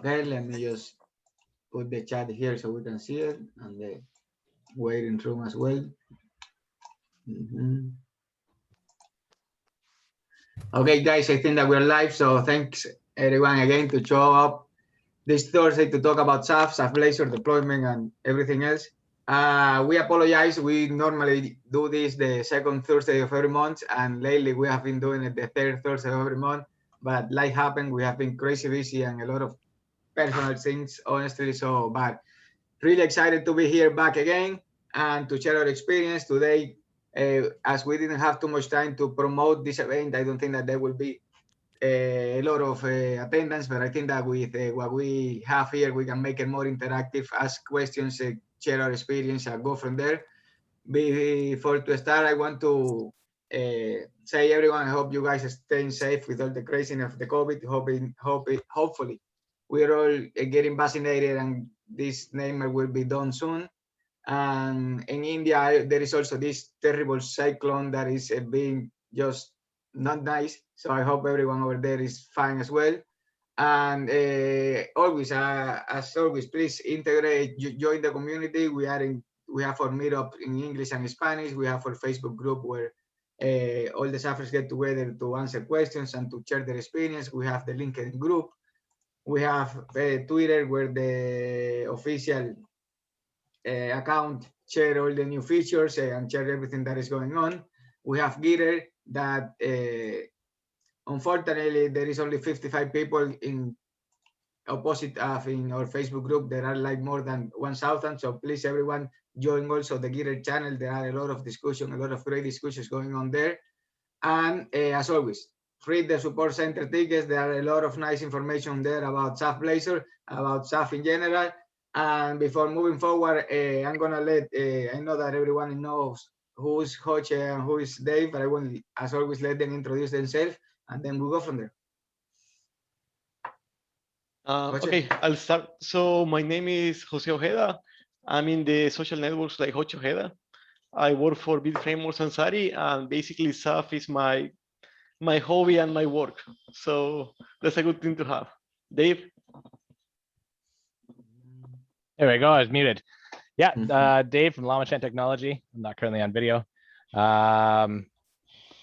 Okay, let me just put the chat here so we can see it, and the waiting room as well. Okay, guys, I think that we're live, so thanks everyone again to show up this Thursday to talk about SAF, Blazor deployment, and everything else. We apologize. We normally do this the second Thursday of every month, and lately we have been doing it the third Thursday of every month. But life happened. We have been crazy busy and a lot of personal things, honestly. So, but really excited to be here back again and to share our experience today. As we didn't have too much time to promote this event, I don't think that there will be a lot of attendance, but I think that with what we have here, we can make it more interactive, ask questions, share our experience, and go from there. Before to start, I want to say, everyone, I hope you guys are staying safe with all the craziness of the COVID. Hopefully, we're all getting vaccinated, and this name will be done soon. And in India, there is also this terrible cyclone that is being just not nice. So I hope everyone over there is fine as well. And always, as always, please integrate, join the community. We have our meetup in English and Spanish. We have our Facebook group where all the XAFers get together to answer questions and to share their experience. We have the LinkedIn group. We have Twitter, where the official account share all the new features and share everything that is going on. We have Gitter that unfortunately there is only 55 people in opposite of in our Facebook group. There are like more than 1,000. So please, everyone, join also the Gitter channel. There are a lot of discussion, a lot of great discussions going on there. And as always, read the support center tickets. There are a lot of nice information there about SAF Blazor, about SAF in general. And before moving forward, I'm gonna let, I know that everyone knows who's Hoche and who is Dave, but I will, as always, let them introduce themselves, and then we'll go from there. Okay, I'll start. So my name is Jose Ojeda. I'm in the social networks like Hoche Ojeda. I work for Build Frameworks and Sari, and basically SAF is my hobby and my work. So that's a good thing to have. Dave? There we go, I was muted. Yeah, Dave from Llama Chan Technology. I'm not currently on video. Been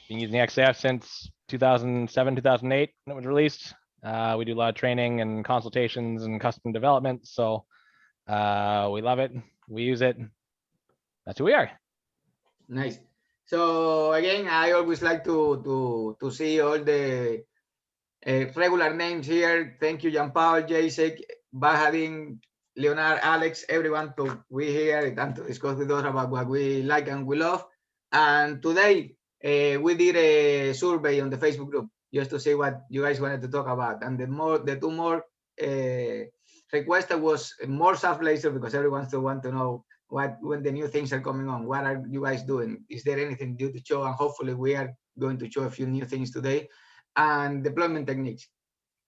using XAF since 2007, 2008 when it was released. We do a lot of training and consultations and custom development. So we love it. We use it. That's who we are. Nice. So again, I always like to see all the regular names here. Thank you, Jean-Paul, Jacek, Bahadin, Leonard, Alex, everyone to be here and to discuss with us about what we like and we love. And today we did a survey on the Facebook group just to see what you guys wanted to talk about. And the two more requests was more SAF Blazor, because everyone still want to know when the new things are coming on. What are you guys doing? Is there anything new to show? And hopefully we are going to show a few new things today. And deployment techniques.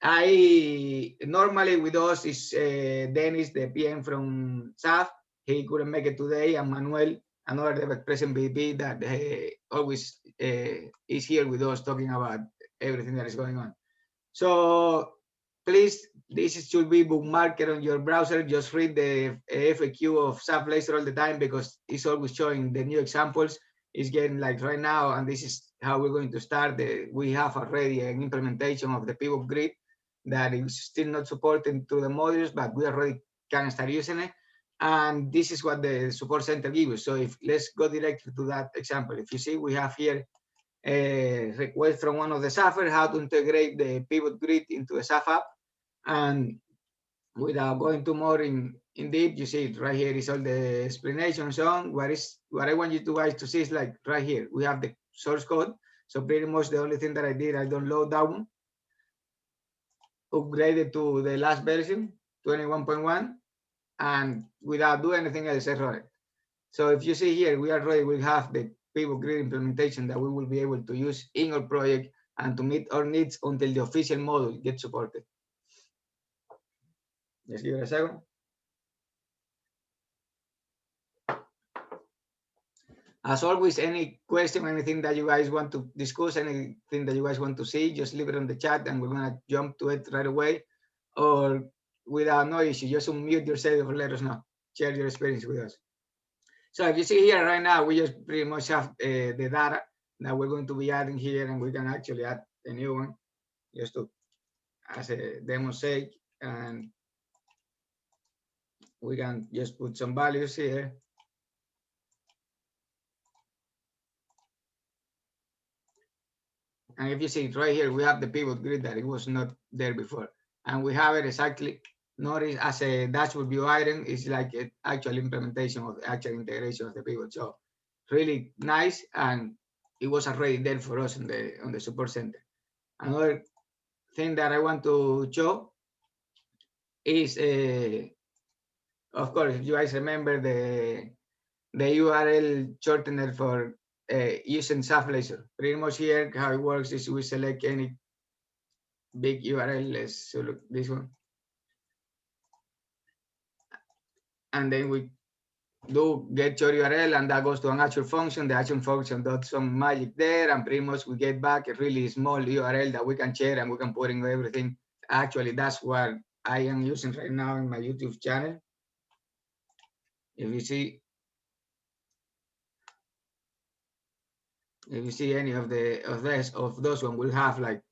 I normally with us is Dennis, the PM from SAF. He couldn't make it today, and Manuel, another Dev President VP that always is here with us talking about everything that is going on. So please, this should be bookmarked on your browser. Just read the FAQ of SAF Blazor all the time, because it's always showing the new examples. It's getting like right now, and this is how we're going to start. We have already an implementation of the pivot grid that is still not supported to the modules, but we already can start using it. And this is what the support center gives us. So if let's go directly to that example. If you see, we have here a request from one of the XAFers how to integrate the pivot grid into a SAF app. And without going too more in deep, you see it right here is all the explanations on what I want you guys to see is like right here. We have the source code. So pretty much the only thing that I did, I download that one, upgraded to the last version, 21.1, and without doing anything else, I run it. So if you see here, we already will have the pivot grid implementation that we will be able to use in our project and to meet our needs until the official module gets supported. Just give it a second. As always, any question, anything that you guys want to discuss, anything that you guys want to see, just leave it on the chat and we're going to jump to it right away. Or without no issue. Just unmute yourself or let us know. Share your experience with us. So if you see here right now, we just pretty much have the data that we're going to be adding here, and we can actually add a new one just to as a demo's sake, and we can just put some values here. And if you see it right here, we have the pivot grid that it was not there before. And we have it exactly, notice as a dashboard view item, is like an actual implementation of the actual integration of the pivot. So really nice, and it was already there for us on the support center. Another thing that I want to show is, of course, if you guys remember the URL shortener for using Blazor. Pretty much here, how it works is we select any big URL. Let's look this one, and then we do get your URL, and that goes to an actual function. The actual function does some magic there, and pretty much we get back a really small URL that we can share and we can put in everything. Actually, that's what I am using right now in my YouTube channel. If you see any of those one, we'll have like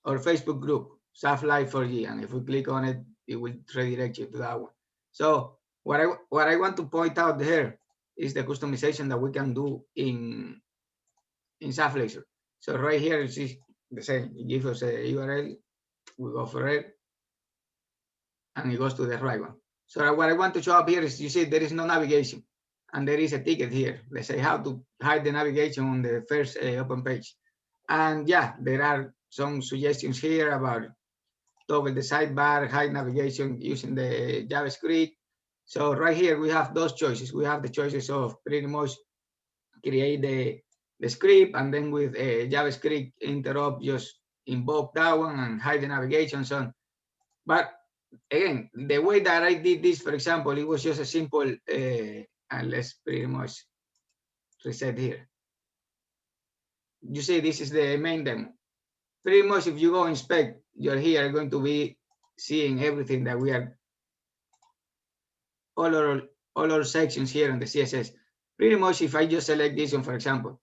our Facebook group, SAF Live 4G, and if we click on it, it will redirect you to that one. So what I want to point out here is the customization that we can do in SAF Blazor. So right here, you see the same. It gives us a URL, we go for it, and it goes to the right one. So what I want to show up here is, you see there is no navigation, and there is a ticket here. Let's say how to hide the navigation on the first open page. And yeah, there are some suggestions here about toggle the sidebar, hide navigation using the JavaScript. So right here, we have those choices. We have the choices of pretty much create the script, and then with a JavaScript interrupt, just invoke that one and hide the navigation, so on. But again, the way that I did this, for example, it was just a simple, and let's pretty much reset here. You see, this is the main demo. Pretty much, if you go inspect, you're here going to be seeing everything that we are, all our sections here on the CSS. Pretty much, if I just select this one, for example,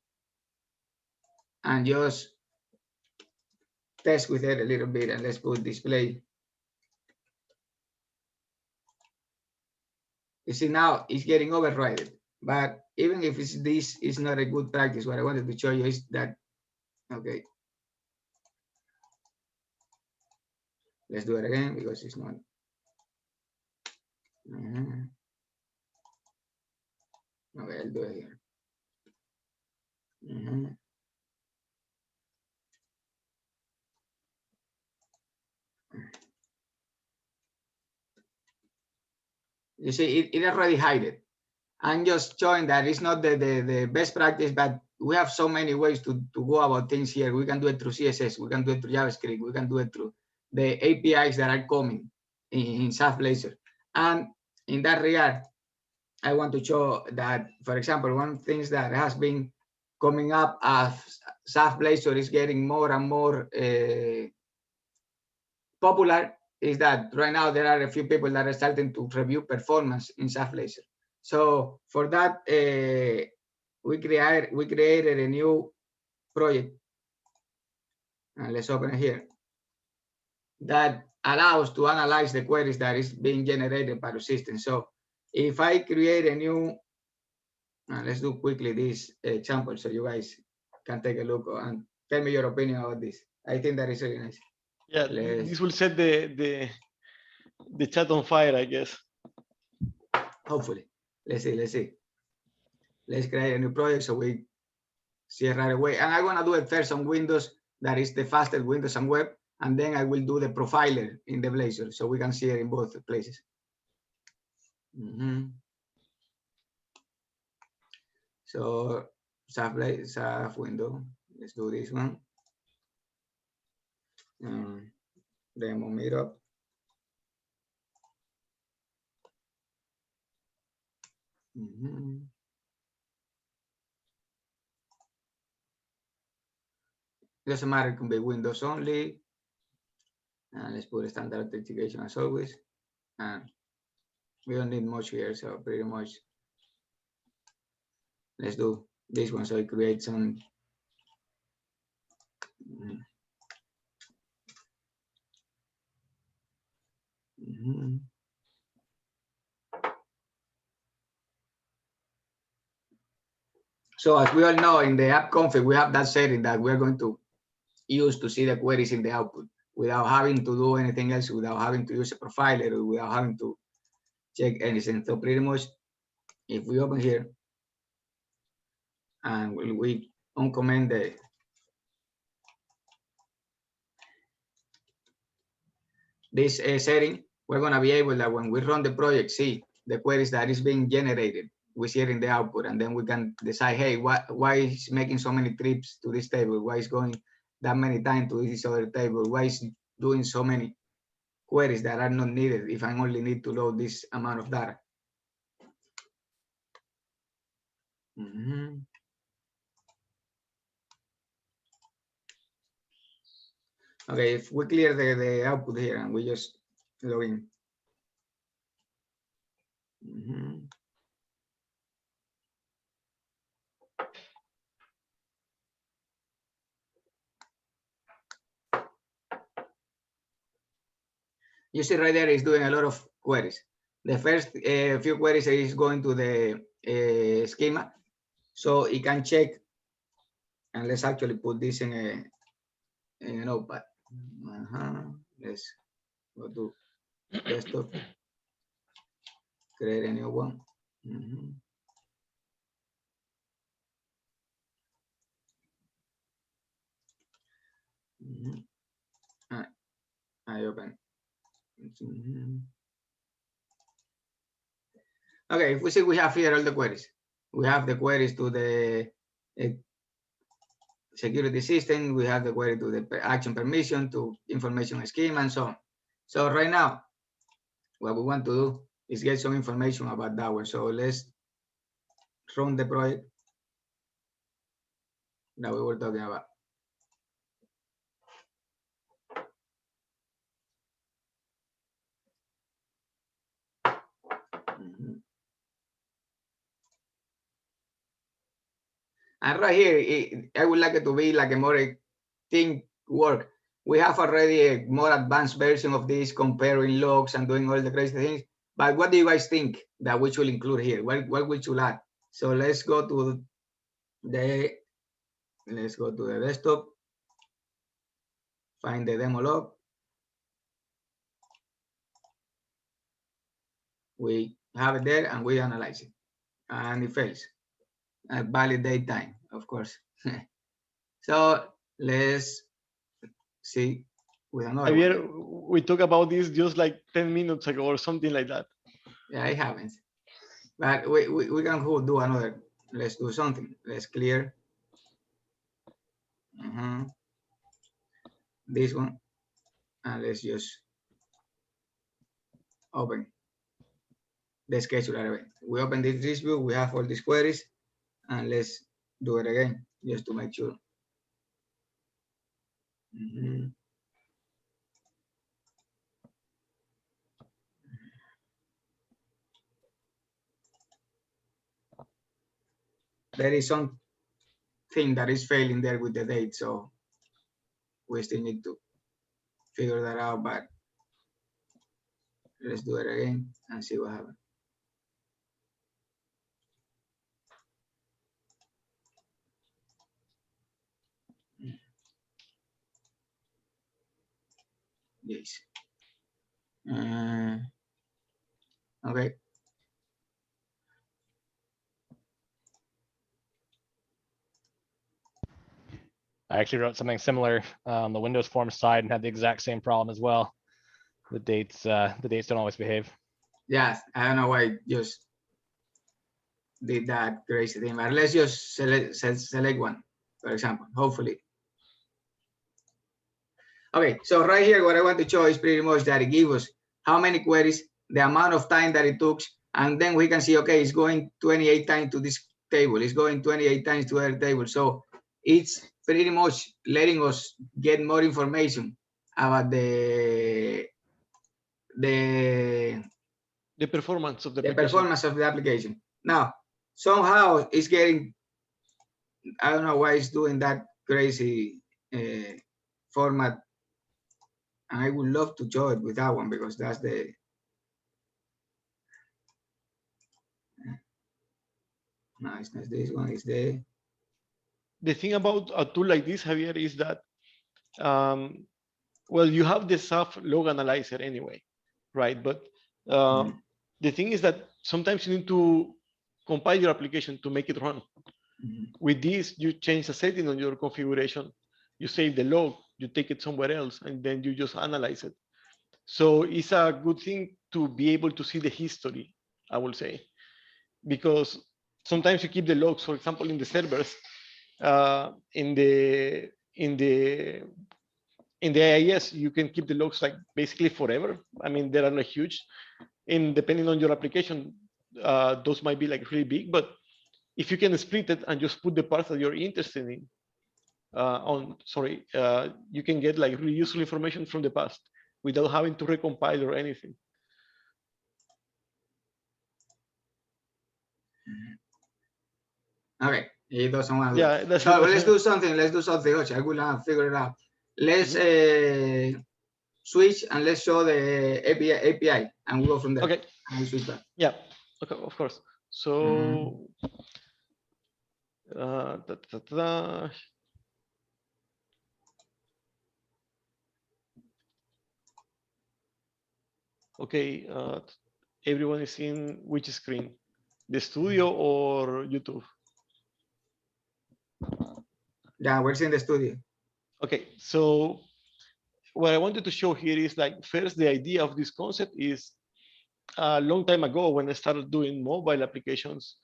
and just test with it a little bit, and let's put display. You see, now it's getting overridden. But even if this is not a good practice, what I wanted to show you is that, okay, let's do it again because it's not. Okay, I'll do it here. You see, it already hide it. I'm just showing that it's not the best practice, but we have so many ways to go about things here. We can do it through CSS, we can do it through JavaScript, we can do it through the APIs that are coming in SAF Blazor. And in that regard, I want to show that, for example, one of the things that has been coming up as SAF Blazor is getting more and more popular is that right now there are a few people that are starting to review performance in SAF Blazor. So for that, we created a new project, and let's open it here, that allows to analyze the queries that is being generated by the system. So if I create a new, let's do quickly this example so you guys can take a look and tell me your opinion about this. I think that is really nice. Yeah, this will set the chat on fire, I guess. Hopefully. Let's see. Let's create a new project so we see it right away. And I'm gonna do it first on Windows, that is the fastest, Windows and web, and then I will do the profiler in the Blazor so we can see it in both places. So SAF window, let's do this one. Demo meetup. Doesn't matter, it can be Windows only. And let's put a standard authentication as always. And we don't need much here, so pretty much let's do this one so it creates some. So as we all know, in the app config, we have that setting that we're going to use to see the queries in the output without having to do anything else, without having to use a profiler, or without having to check anything. So pretty much, if we open here and we uncomment this setting, we're going to be able that when we run the project, see the queries that is being generated. We see it in the output, and then we can decide, hey, why is making so many trips to this table? Why is going that many times to this other table? Why is doing so many queries that are not needed if I only need to load this amount of data? Okay, if we clear the output here and we just log in. You see right there is doing a lot of queries. The first few queries is going to the schema, so it can check. And let's actually put this in a notepad. Let's go to desktop, create a new one. I open. Okay, if we see, we have here all the queries. We have the queries to the security system. We have the query to the action permission, to information schema, and so on. So right now, what we want to do is get some information about that one. So let's run the project that we were talking about. And right here, I would like it to be like a more think work. We have already a more advanced version of this, comparing logs and doing all the crazy things. But what do you guys think that we should include here? What we should add? So let's go to the desktop, find the demo log. We have it there and we analyze it, and it fails. Validate time, of course. So let's see with another one. We talked about this just like 10 minutes ago or something like that. Yeah, I haven't. But we can do another. Let's do something. Let's clear this one, and let's just open the scheduler event. We open this view. We have all these queries, and let's do it again just to make sure. There is something that is failing there with the date, so we still need to figure that out, but let's do it again and see what happens. Yes. Okay. I actually wrote something similar on the Windows Forms side and had the exact same problem as well. The dates don't always behave. Yes, I don't know why I just did that crazy thing, but let's just select one, for example, hopefully. Okay, so right here, what I want to show is pretty much that it gives us how many queries, the amount of time that it took, and then we can see, okay, it's going 28 times to this table, it's going 28 times to other table. So it's pretty much letting us get more information about the performance of the the application. performance of the application. Now, somehow it's getting, I don't know why it's doing that crazy format. I would love to show it with that one because that's the, no, it's not this one, it's the thing about a tool like this, Javier, is that, well, you have the SAF log analyzer anyway, right? But the thing is that sometimes you need to compile your application to make it run. With this, you change a setting on your configuration, you save the log, you take it somewhere else, and then you just analyze it. So it's a good thing to be able to see the history, I will say, because sometimes you keep the logs, for example, in the servers, in the AIS, you can keep the logs like basically forever. I mean, they are not huge, and depending on your application, those might be like really big. But if you can split it and just put the parts that you're interested in you can get like really useful information from the past without having to recompile or anything. Okay, he doesn't want to. Yeah, that's so it. let's do something. Let's do something. I will figure it out. Let's switch and let's show the API, and we go from there. Okay. And we switch back. Yeah. Okay. Of course. So. Okay. Everyone is in which screen? The studio or YouTube? Yeah, we're in the studio. Okay. So what I wanted to show here is like first the idea of this concept is a long time ago when I started doing mobile applications.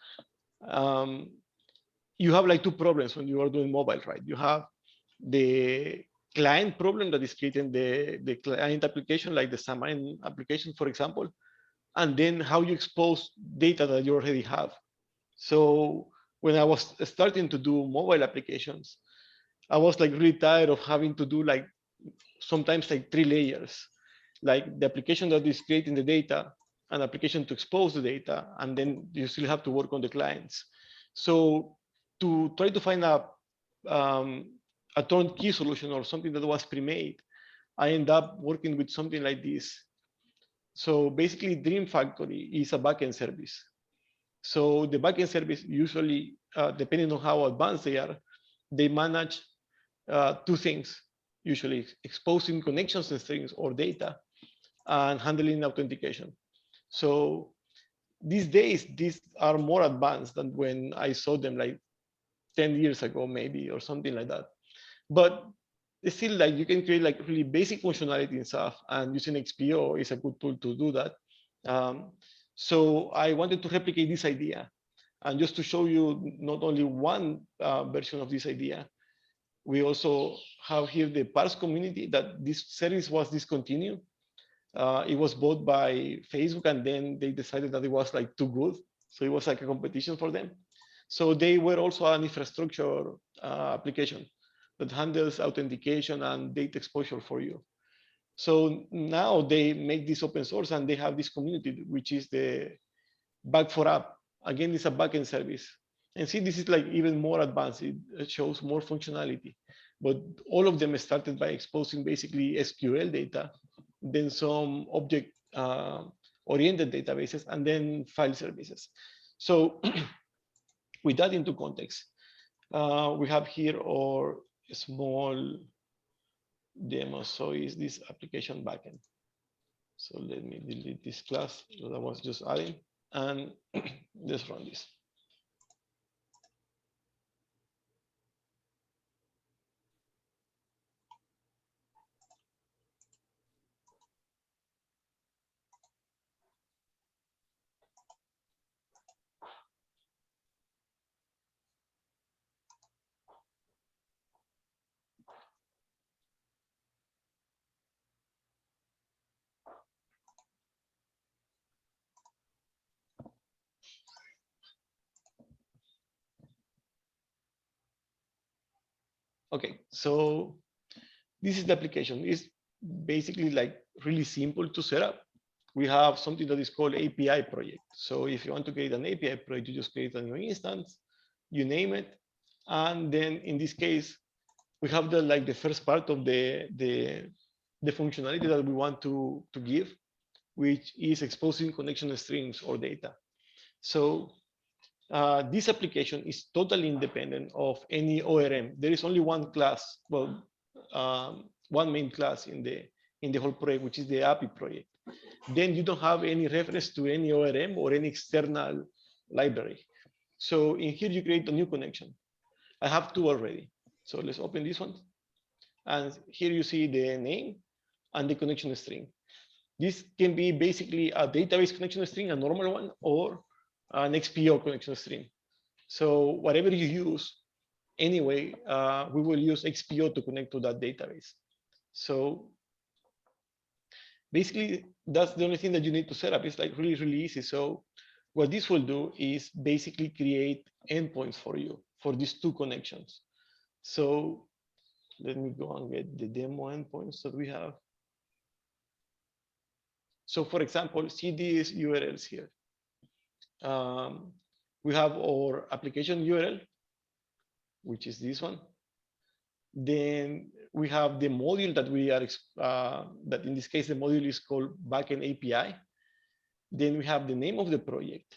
You have like two problems when you are doing mobile, right? You have the client problem that is creating the client application, like the Xamarin application, for example, and then how you expose data that you already have. So when I was starting to do mobile applications, I was like really tired of having to do like sometimes like 3 layers, like the application that is creating the data, an application to expose the data, and then you still have to work on the clients. So to try to find a turnkey solution or something that was pre-made, I end up working with something like this. So basically, Dream Factory is a backend service. So the backend service usually, depending on how advanced they are, they manage two things, usually exposing connections and strings or data and handling authentication. So these days, these are more advanced than when I saw them like 10 years ago, maybe, or something like that. But it's still like you can create like really basic functionality in SAF, and using XPO is a good tool to do that. So I wanted to replicate this idea. And just to show you not only one version of this idea, we also have here the parse community that this service was discontinued. It was bought by Facebook, and then they decided that it was like too good. So it was like a competition for them. So they were also an infrastructure application that handles authentication and data exposure for you. So now they make this open source, and they have this community, which is the Back4App. Again, it's a backend service. And see, this is like even more advanced. It shows more functionality. But all of them started by exposing basically SQL data, then some object oriented databases, and then file services. So with that into context, we have here our small demo. So is this application backend. So let me delete this class that I was just adding, and let's run this. Okay, so this is the application. It's basically like really simple to set up. We have something that is called API project. So if you want to create an API project, you just create a new instance, you name it, and then in this case, we have the first part of the functionality that we want to give, which is exposing connection strings or data. So this application is totally independent of any ORM. There is only one class, well, one main class in the whole project, which is the API project. Then you don't have any reference to any ORM or any external library. So in here, you create a new connection. I have two already. So let's open this one. And here you see the name and the connection string. This can be basically a database connection string, a normal one, or an XPO connection string. So whatever you use, anyway, we will use XPO to connect to that database. So basically, that's the only thing that you need to set up. It's like really, really easy. So what this will do is basically create endpoints for you for these two connections. So let me go and get the demo endpoints that we have. So for example, see these URLs here. We have our application URL, which is this one. Then we have the module that we are, that in this case, the module is called Backend API. Then we have the name of the project,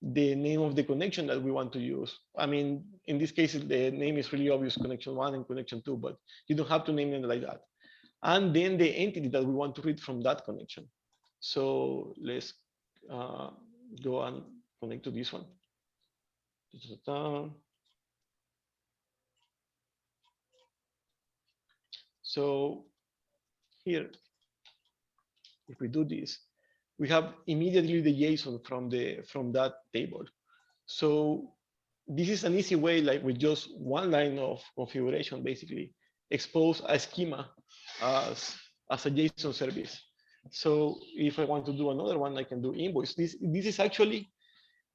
the name of the connection that we want to use. I mean, in this case, the name is really obvious, connection 1 and connection 2, but you don't have to name them like that. And then the entity that we want to read from that connection. So let's go and connect to this one. So here, if we do this, we have immediately the JSON from that table. So this is an easy way, like with just one line of configuration, basically expose a schema as a JSON service. So if I want to do another one, I can do invoice. This is actually,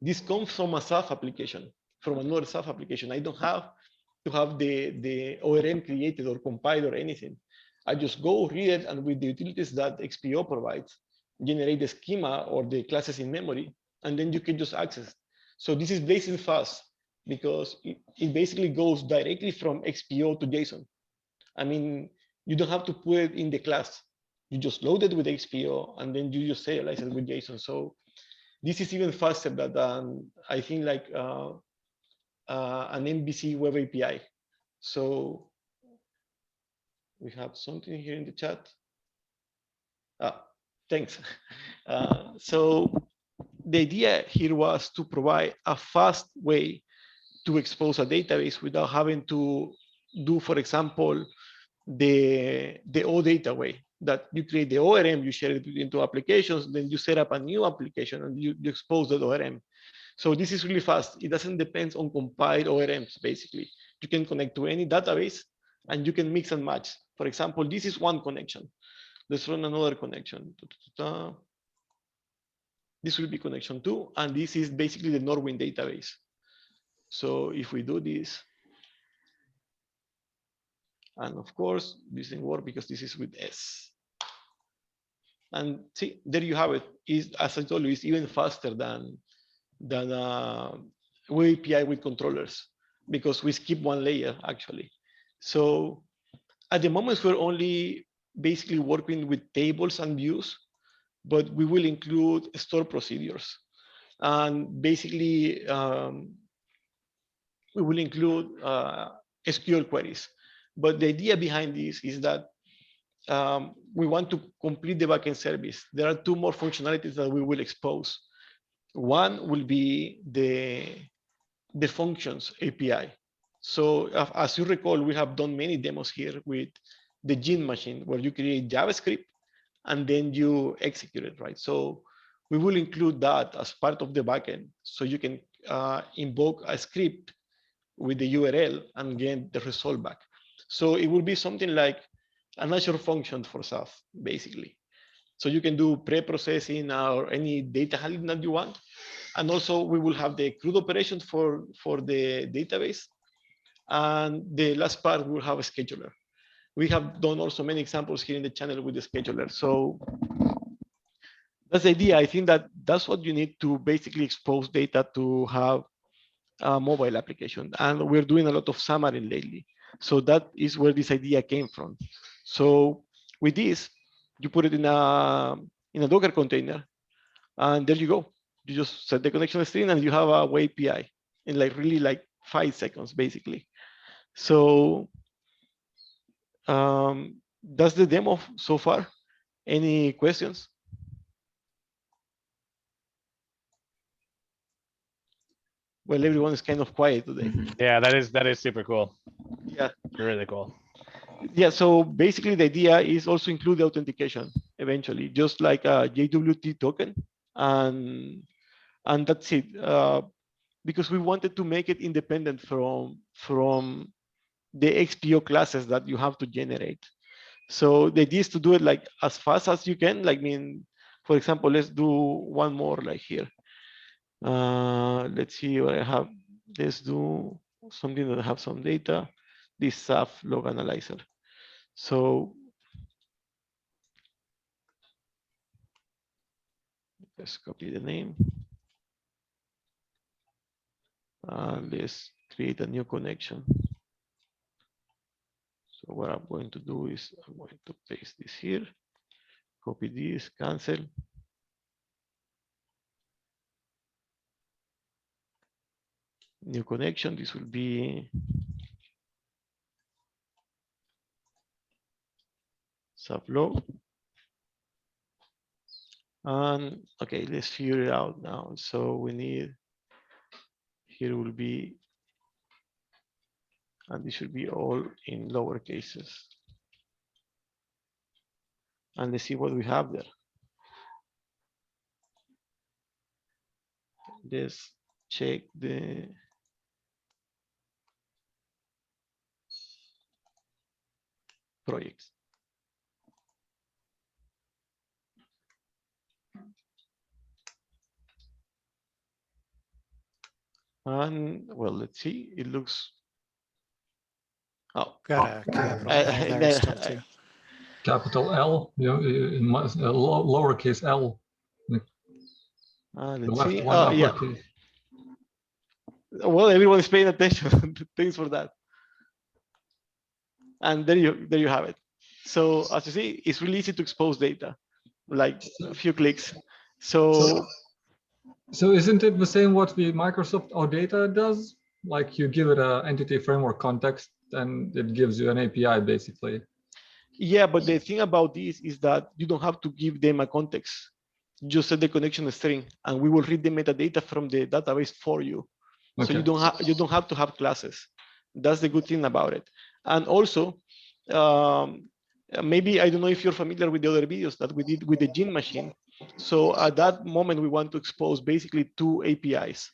this comes from a SAF application, from another SAF application. I don't have to have the ORM created or compiled or anything. I just go read it, and with the utilities that XPO provides, generate the schema or the classes in memory, and then you can just access it. So this is blazing fast because it basically goes directly from XPO to JSON. I mean, you don't have to put it in the class. You just load it with XPO, and then you just serialize it with JSON. So this is even faster than I think like an MVC web API. So we have something here in the chat. Thanks. So the idea here was to provide a fast way to expose a database without having to do, for example, the OData way, that you create the ORM, you share it into applications, then you set up a new application and you expose that ORM. So this is really fast. It doesn't depend on compiled ORMs, basically. You can connect to any database and you can mix and match. For example, this is one connection. Let's run another connection. This will be connection 2, and this is basically the Norwin database. So if we do this, and of course, this didn't work because this is with S. And see, there you have it. As I told you, it's even faster than web API with controllers, because we skip one layer actually. So at the moment, we're only basically working with tables and views, but we will include store procedures. And basically, we will include SQL queries. But the idea behind this is that we want to complete the backend service. There are two more functionalities that we will expose. One will be the functions API. So as you recall, we have done many demos here with the Gene machine, where you create JavaScript and then you execute it, right? So we will include that as part of the backend. So you can invoke a script with the URL and get the result back. So it will be something like an Azure function for SAF, basically. So you can do pre-processing or any data handling that you want. And also we will have the CRUD operations for the database. And the last part will have a scheduler. we have done also many examples here in the channel with the scheduler. So that's the idea. I think that that's what you need to basically expose data to have a mobile application. And we're doing a lot of Xamarin lately. So that is where this idea came from. So with this, you put it in a Docker container, and there you go. You just set the connection string and you have a web API in like 5 seconds, basically. So that's the demo so far. Any questions? Well, everyone is kind of quiet today. Yeah, that is super cool. Yeah. Really cool. Yeah, so basically the idea is also include the authentication eventually, just like a JWT token, and that's it. Because we wanted to make it independent from the XPO classes that you have to generate. So the idea is to do it like as fast as you can. Like, for example, let's do one more like here. Let's see what I have. Let's do something that have some data. This SAF log analyzer. So let's copy the name. Let's create a new connection. So what I'm going to do is I'm going to paste this here, copy this, cancel. New connection, this will be sublog. And okay, let's figure it out now. So we need, here will be, and this should be all in lower cases. And let's see what we have there. Let's check the projects. And well, let's see, it looks, oh. Got a capital L there still too. Capital L, lowercase L. Let's see. One Yeah. Well, everyone is paying attention. Thanks for that. And there you have it. So as you see, it's really easy to expose data, like a few clicks. So isn't it the same what the Microsoft OData does? Like you give it an entity framework context and it gives you an API basically. Yeah, but the thing about this is that you don't have to give them a context. Just set the connection string and we will read the metadata from the database for you. Okay. So you don't have to have classes. That's the good thing about it. And also, maybe I don't know if you're familiar with the other videos that we did with the Gene machine. So at that moment, we want to expose basically two APIs.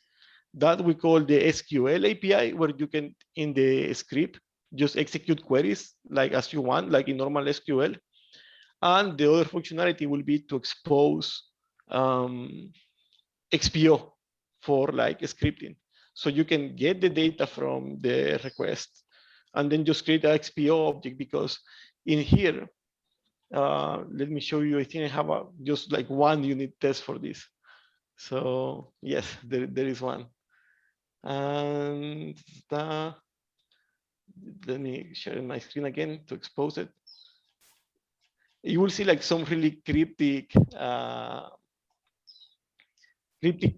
That we call the SQL API, where you can, in the script, just execute queries like as you want, like in normal SQL. And the other functionality will be to expose XPO for like scripting. So you can get the data from the request and then just create an XPO object, because in here, let me show you, I think I have just like one unit test for this. So yes, there is one. And let me share my screen again to expose it. You will see like some really cryptic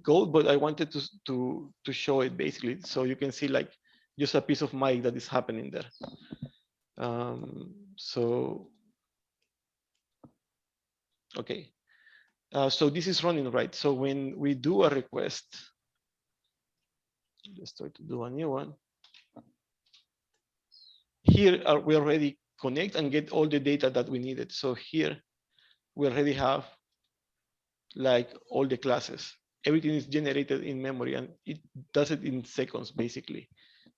code, but I wanted to show it basically, so you can see like just a piece of magic that is happening there. So okay, so this is running, right? So when we do a request, let's try to do a new one. Here we already connect and get all the data that we needed. So here we already have like all the classes. Everything is generated in memory and it does it in seconds basically.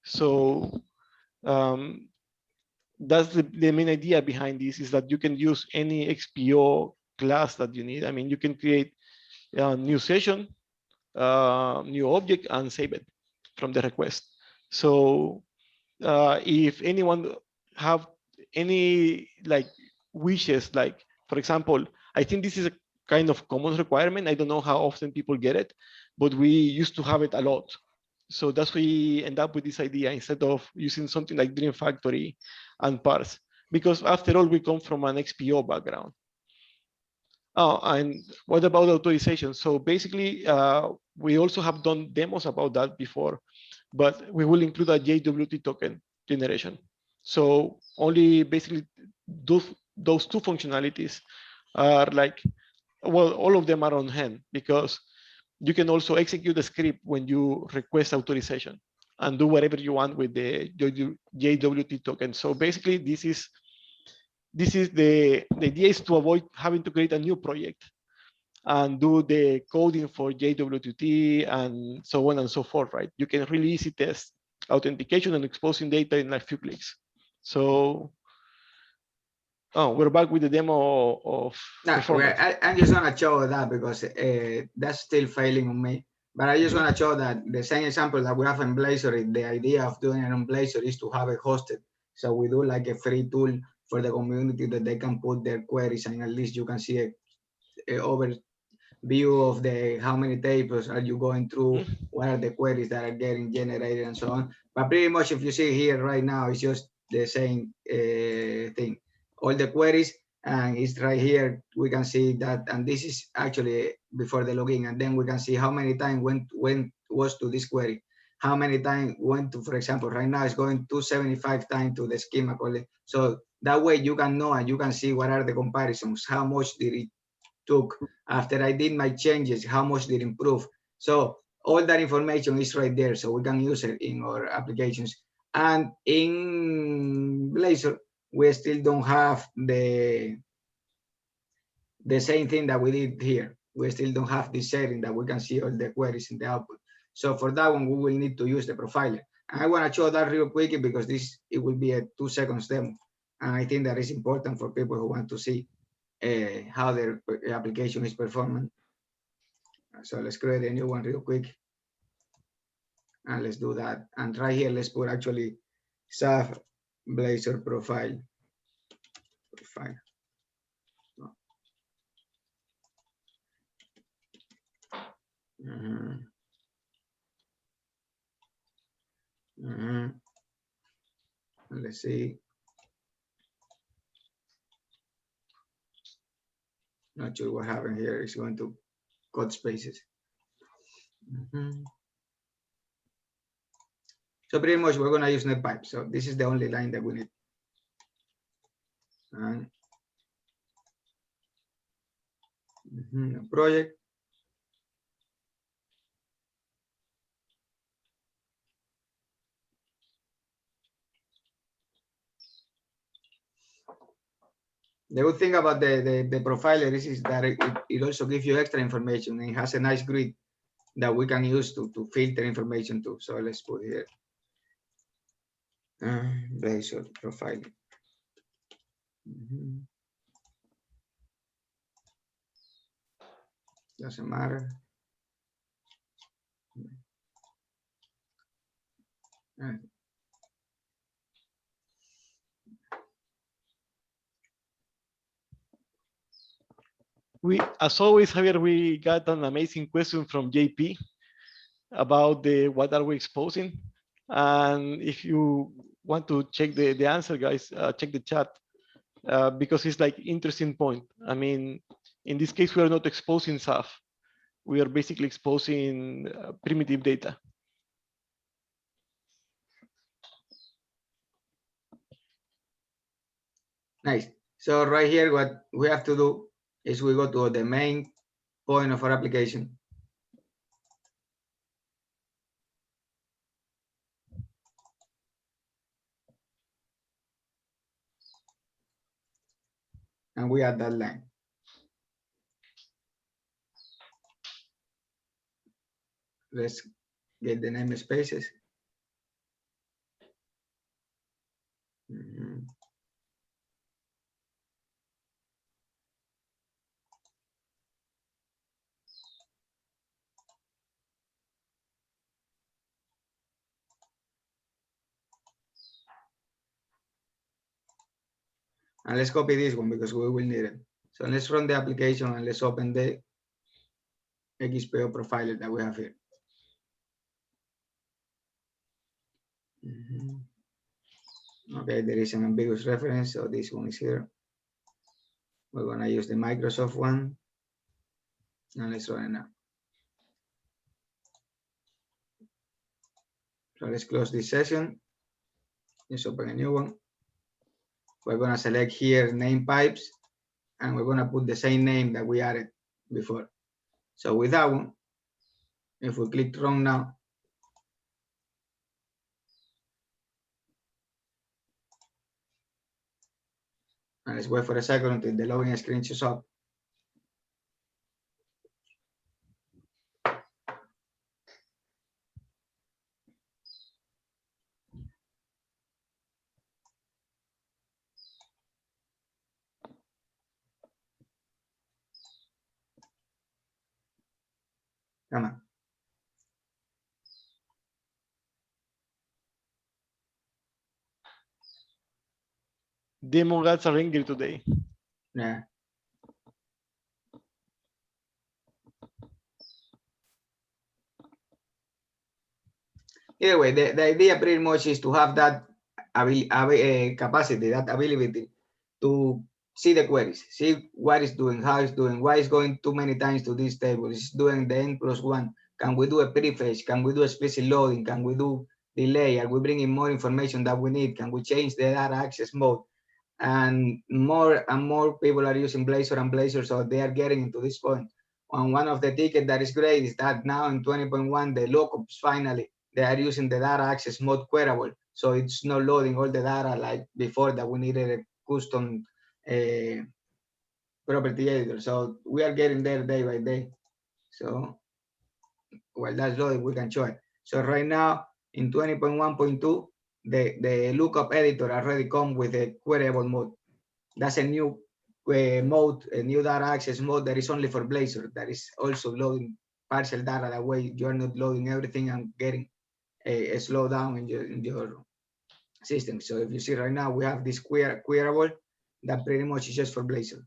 So that's the main idea behind this, is that you can use any XPO class that you need. I mean, you can create a new session, new object, and save it from the request. So if anyone have any like wishes, like for example, I think this is a kind of common requirement. I don't know how often people get it, but we used to have it a lot. So that's why we end up with this idea instead of using something like Dream Factory and parse, because after all, we come from an XPO background. Oh, and what about authorization? So basically, we also have done demos about that before, but we will include a JWT token generation. So only basically those two functionalities are like, well, all of them are on hand, because you can also execute the script when you request authorization and do whatever you want with the JWT token. So basically, this is the idea is to avoid having to create a new project and do the coding for JWT and so on and so forth, right? You can really easy test authentication and exposing data in a few clicks. So, oh, we're back with the demo of performance. I'm just gonna show that because that's still failing on me. But I just want to show that the same example that we have in Blazor, the idea of doing it on Blazor is to have it hosted. So we do like a free tool for the community that they can put their queries, and at least you can see a overview of the how many tables are you going through, what are the queries that are getting generated, and so on. But pretty much, if you see here right now, it's just the same thing. All the queries, and it's right here. We can see that, and this is actually before the login, and then we can see how many times went was to this query, how many times went to, for example, right now it's going 275 times to the schema calling. So that way you can know and you can see what are the comparisons, how much did it took after I did my changes, how much did it improve. So all that information is right there, so we can use it in our applications. And in Blazor, we still don't have the same thing that we did here. We still don't have this setting that we can see all the queries in the output. So for that one, we will need to use the profiler. And I want to show that real quick because it will be a 2 seconds demo. And I think that is important for people who want to see how their application is performing. So let's create a new one real quick. And let's do that. And right here, let's put actually XAF Blazor profile. Let's see. Not sure what happened here. It's going to cut spaces. So pretty much we're going to use NetPipe. So this is the only line that we need. And project. The good thing about the profiler is that it also gives you extra information. It has a nice grid that we can use to filter information too. So let's put here Blazor profiling. Doesn't matter. As always, Javier, we got an amazing question from JP about what are we exposing. And if you want to check the answer, guys, check the chat because it's like interesting point. I mean, in this case, we are not exposing SAF. We are basically exposing primitive data. Nice. So right here, what we have to do is we go to the main point of our application. And we add that line. Let's get the namespaces. And let's copy this one because we will need it. So let's run the application and let's open the XPO profiler that we have here. Okay, there is an ambiguous reference, so this one is here. We're gonna use the Microsoft one. And let's run it now. So let's close this session. Let's open a new one. We're gonna select here name pipes, and we're gonna put the same name that we added before. So with that one, if we click run now, and let's wait for a second until the login screen shows up. Come on. Demo got a ringer today. Yeah. Either way, the idea pretty much is to have that capacity, that ability to see the queries, see what it's doing, how it's doing, why it's going too many times to this table, it's doing the n+1. Can we do a prefetch? Can we do explicit loading? Can we do delay? Are we bringing more information that we need? Can we change the data access mode? And more people are using Blazor and Blazor, so they are getting into this point. And one of the tickets that is great is that now in 20.1, the lookups finally, they are using the data access mode queryable. So it's not loading all the data like before that we needed a custom property editor. So we are getting there day by day. So while that's loading, we can show it. So right now in 20.1.2, the lookup editor already comes with a queryable mode. That's a new mode, a new data access mode that is only for Blazor. That is also loading partial data. That way you're not loading everything and getting a slowdown in your system. So if you see right now, we have this queryable that pretty much is just for Blazor.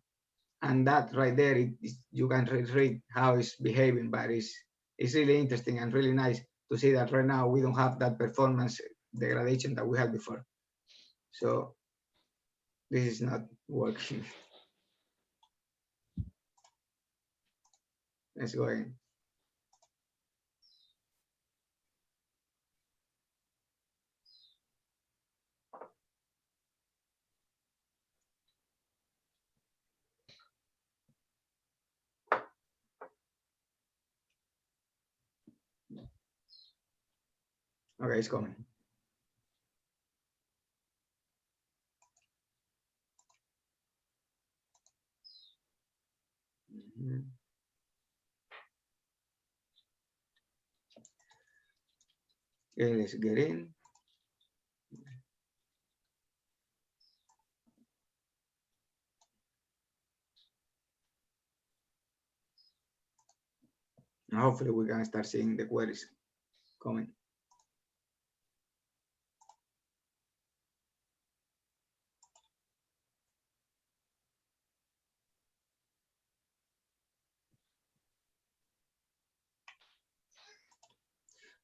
And that right there, you can read how it's behaving, but it's really interesting and really nice to see that right now we don't have that performance degradation that we had before. So this is not working. Let's go in. Okay, it's coming. Okay, let's get in. And hopefully we can start seeing the queries coming.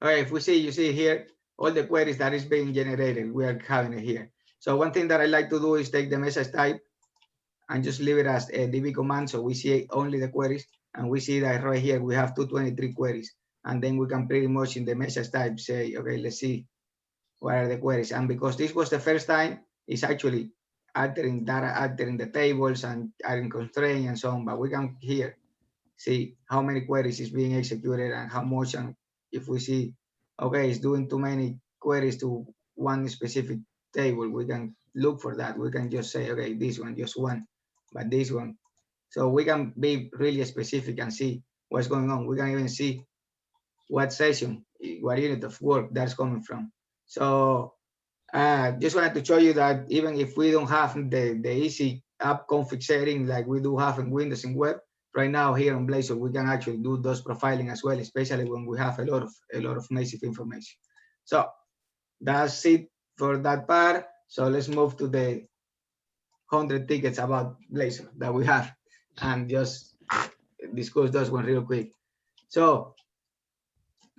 Okay, if we see, you see here, all the queries that is being generated, we are having it here. So one thing that I like to do is take the message type and just leave it as a DB command. So we see only the queries, and we see that right here, we have 223 queries. And then we can pretty much in the message type say, okay, let's see what are the queries. And because this was the first time, it's actually altering data, altering the tables and adding constraints and so on. But we can here see how many queries is being executed and how much. And if we see, okay, it's doing too many queries to one specific table, we can look for that. We can just say, okay, this one, just one, but this one. So we can be really specific and see what's going on. We can even see what session, what unit of work that's coming from. So just wanted to show you that even if we don't have the easy app config setting like we do have in Windows and web, right now here on Blazor, we can actually do those profiling as well, especially when we have a lot of massive information. So that's it for that part. So let's move to the 100 tickets about Blazor that we have, and just discuss those one real quick. So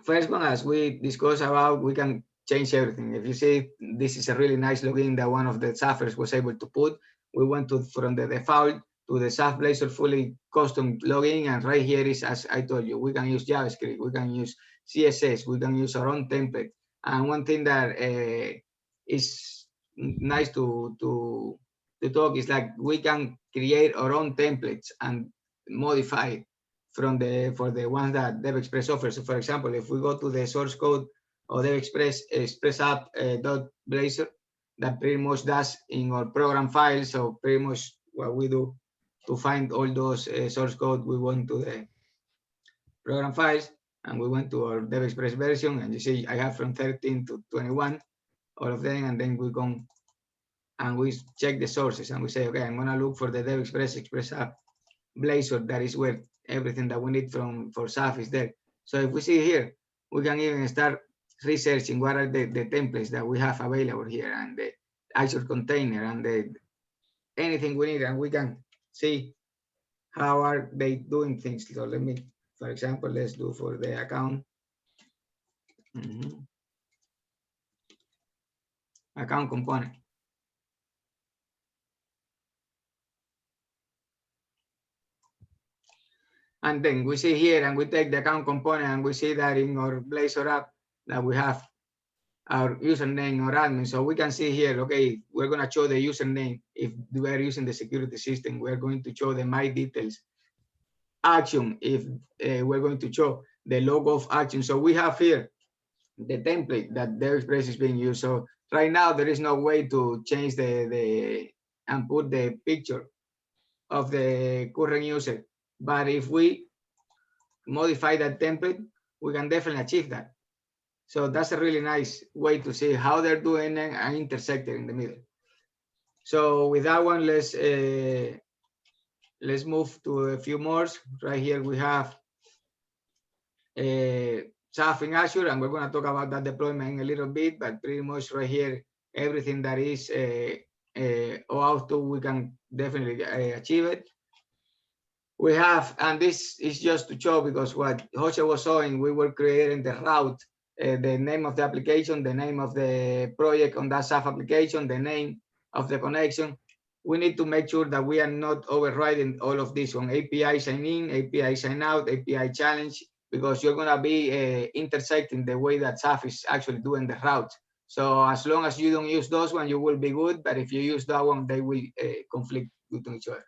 first one, as we discussed about, we can change everything. If you see, this is a really nice login that one of the XAFers was able to put. We went to from the default to the XAF Blazor fully custom login, and right here is, as I told you, we can use JavaScript, we can use CSS, we can use our own template. And one thing that is nice to talk is like we can create our own templates and modify for the ones that DevExpress offers. So for example, if we go to the source code of DevExpress Express app .blazor, that pretty much does in our program files. So pretty much what we do to find all those source code, we went to the program files and we went to our DevExpress version, and you see I have from 13 to 21, all of them, and then we go and we check the sources and we say, okay, I'm gonna look for the DevExpress Express app Blazor. That is where everything that we need for XAF is there. So if we see here, we can even start researching what are the templates that we have available here, and the Azure container, and anything we need, and we can see how are they doing things. So let me, for example, let's do for the account. Account component. And then we see here, and we take the account component, and we see that in our Blazor app that we have our username or admin. So we can see here, okay, we're going to show the username. If we are using the security system, we're going to show the my details action. If we're going to show the logo of action. So we have here the template that DevExpress is being used. So right now there is no way to change and put the picture of the current user. But if we modify that template, we can definitely achieve that. So that's a really nice way to see how they're doing and intersected in the middle. So with that one, let's move to a few more. Right here we have XAF in Azure, and we're going to talk about that deployment in a little bit, but pretty much right here, everything that is OAuth 2, we can definitely achieve it. We have, and this is just to show, because what Jose was showing, we were creating the route, the name of the application, the name of the project on that XAF application, the name of the connection. We need to make sure that we are not overriding all of this on API sign in, API sign out, API challenge, because you're going to be intersecting the way that XAF is actually doing the route. So as long as you don't use those ones, you will be good. But if you use that one, they will conflict with each other.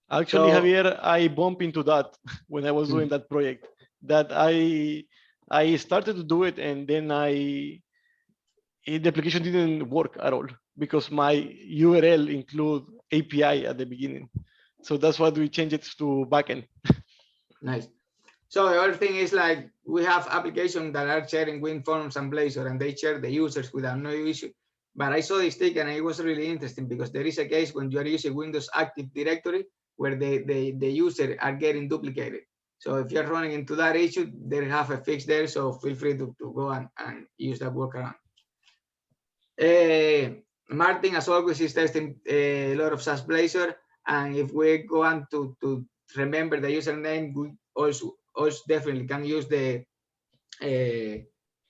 Actually, so, Javier, I bumped into that when I was doing that project. That I started to do it, and then the application didn't work at all because my URL include API at the beginning. So that's why we changed it to backend. Nice. So the other thing is, like, we have applications that are sharing WinForms and Blazor, and they share the users without no issue. But I saw this thing and it was really interesting, because there is a case when you are using Windows Active Directory where the user are getting duplicated. So if you're running into that issue, they have a fix there. So feel free to go and use that workaround. Martin, as always, is testing a lot of SaaS Blazor. And if we go on to remember the username, we also definitely can use the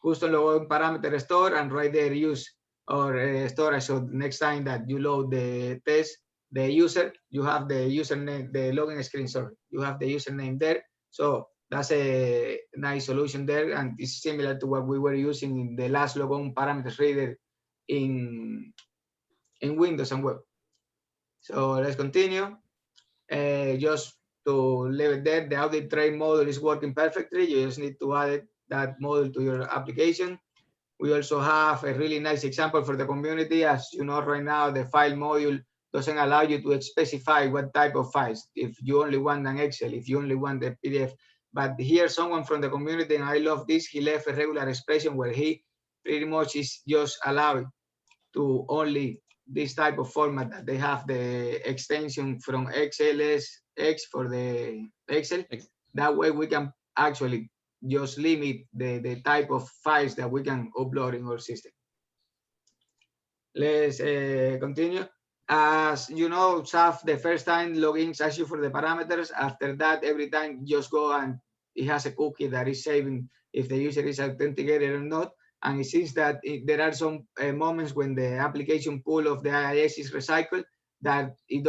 custom logo parameter store, and right there use our storage. So next time that you load the test, the user, you have the username, the login screen, sorry, you have the username there. So that's a nice solution there, and it's similar to what we were using in the last logon parameters reader in Windows and web. So let's continue. Just to leave it there, the audit train module is working perfectly. You just need to add that module to your application. We also have a really nice example for the community. As you know, right now, the file module doesn't allow you to specify what type of files. If you only want an Excel, if you only want the PDF. But here, someone from the community, and I love this, he left a regular expression where he pretty much is just allowing to only this type of format, that they have the extension from XLSX for the Excel. That way we can actually just limit the type of files that we can upload in our system. Let's continue. as you know, SAF, the first time logins asks you for the parameters. After that, every time just go and it has a cookie that is saving if the user is authenticated or not. And it seems that there are some moments when the application pool of the IIS is recycled that it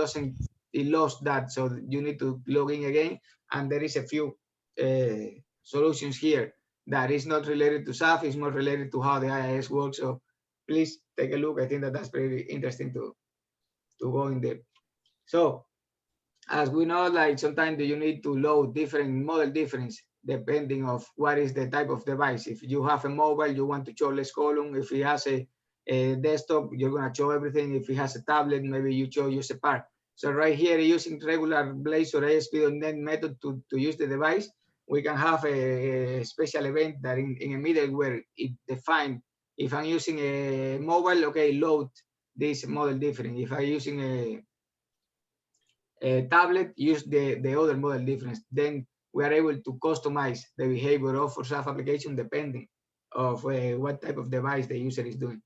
lost that. So you need to log in again. And there is a few solutions here that is not related to SAF, it's more related to how the IIS works. So please take a look. I think that that's pretty interesting to go in there. So as we know, like sometimes you need to load different model difference depending of what is the type of device. If you have a mobile, you want to show less column. If it has a desktop, you're going to show everything. If it has a tablet, maybe you show just a part. So right here, using regular Blazor ASP.NET method to use the device, we can have a special event that in a middleware it defines if I'm using a mobile, okay, load this model different. If I'm using a tablet, use the other model difference. Then we are able to customize the behavior of our SAF application depending of what type of device the user is doing.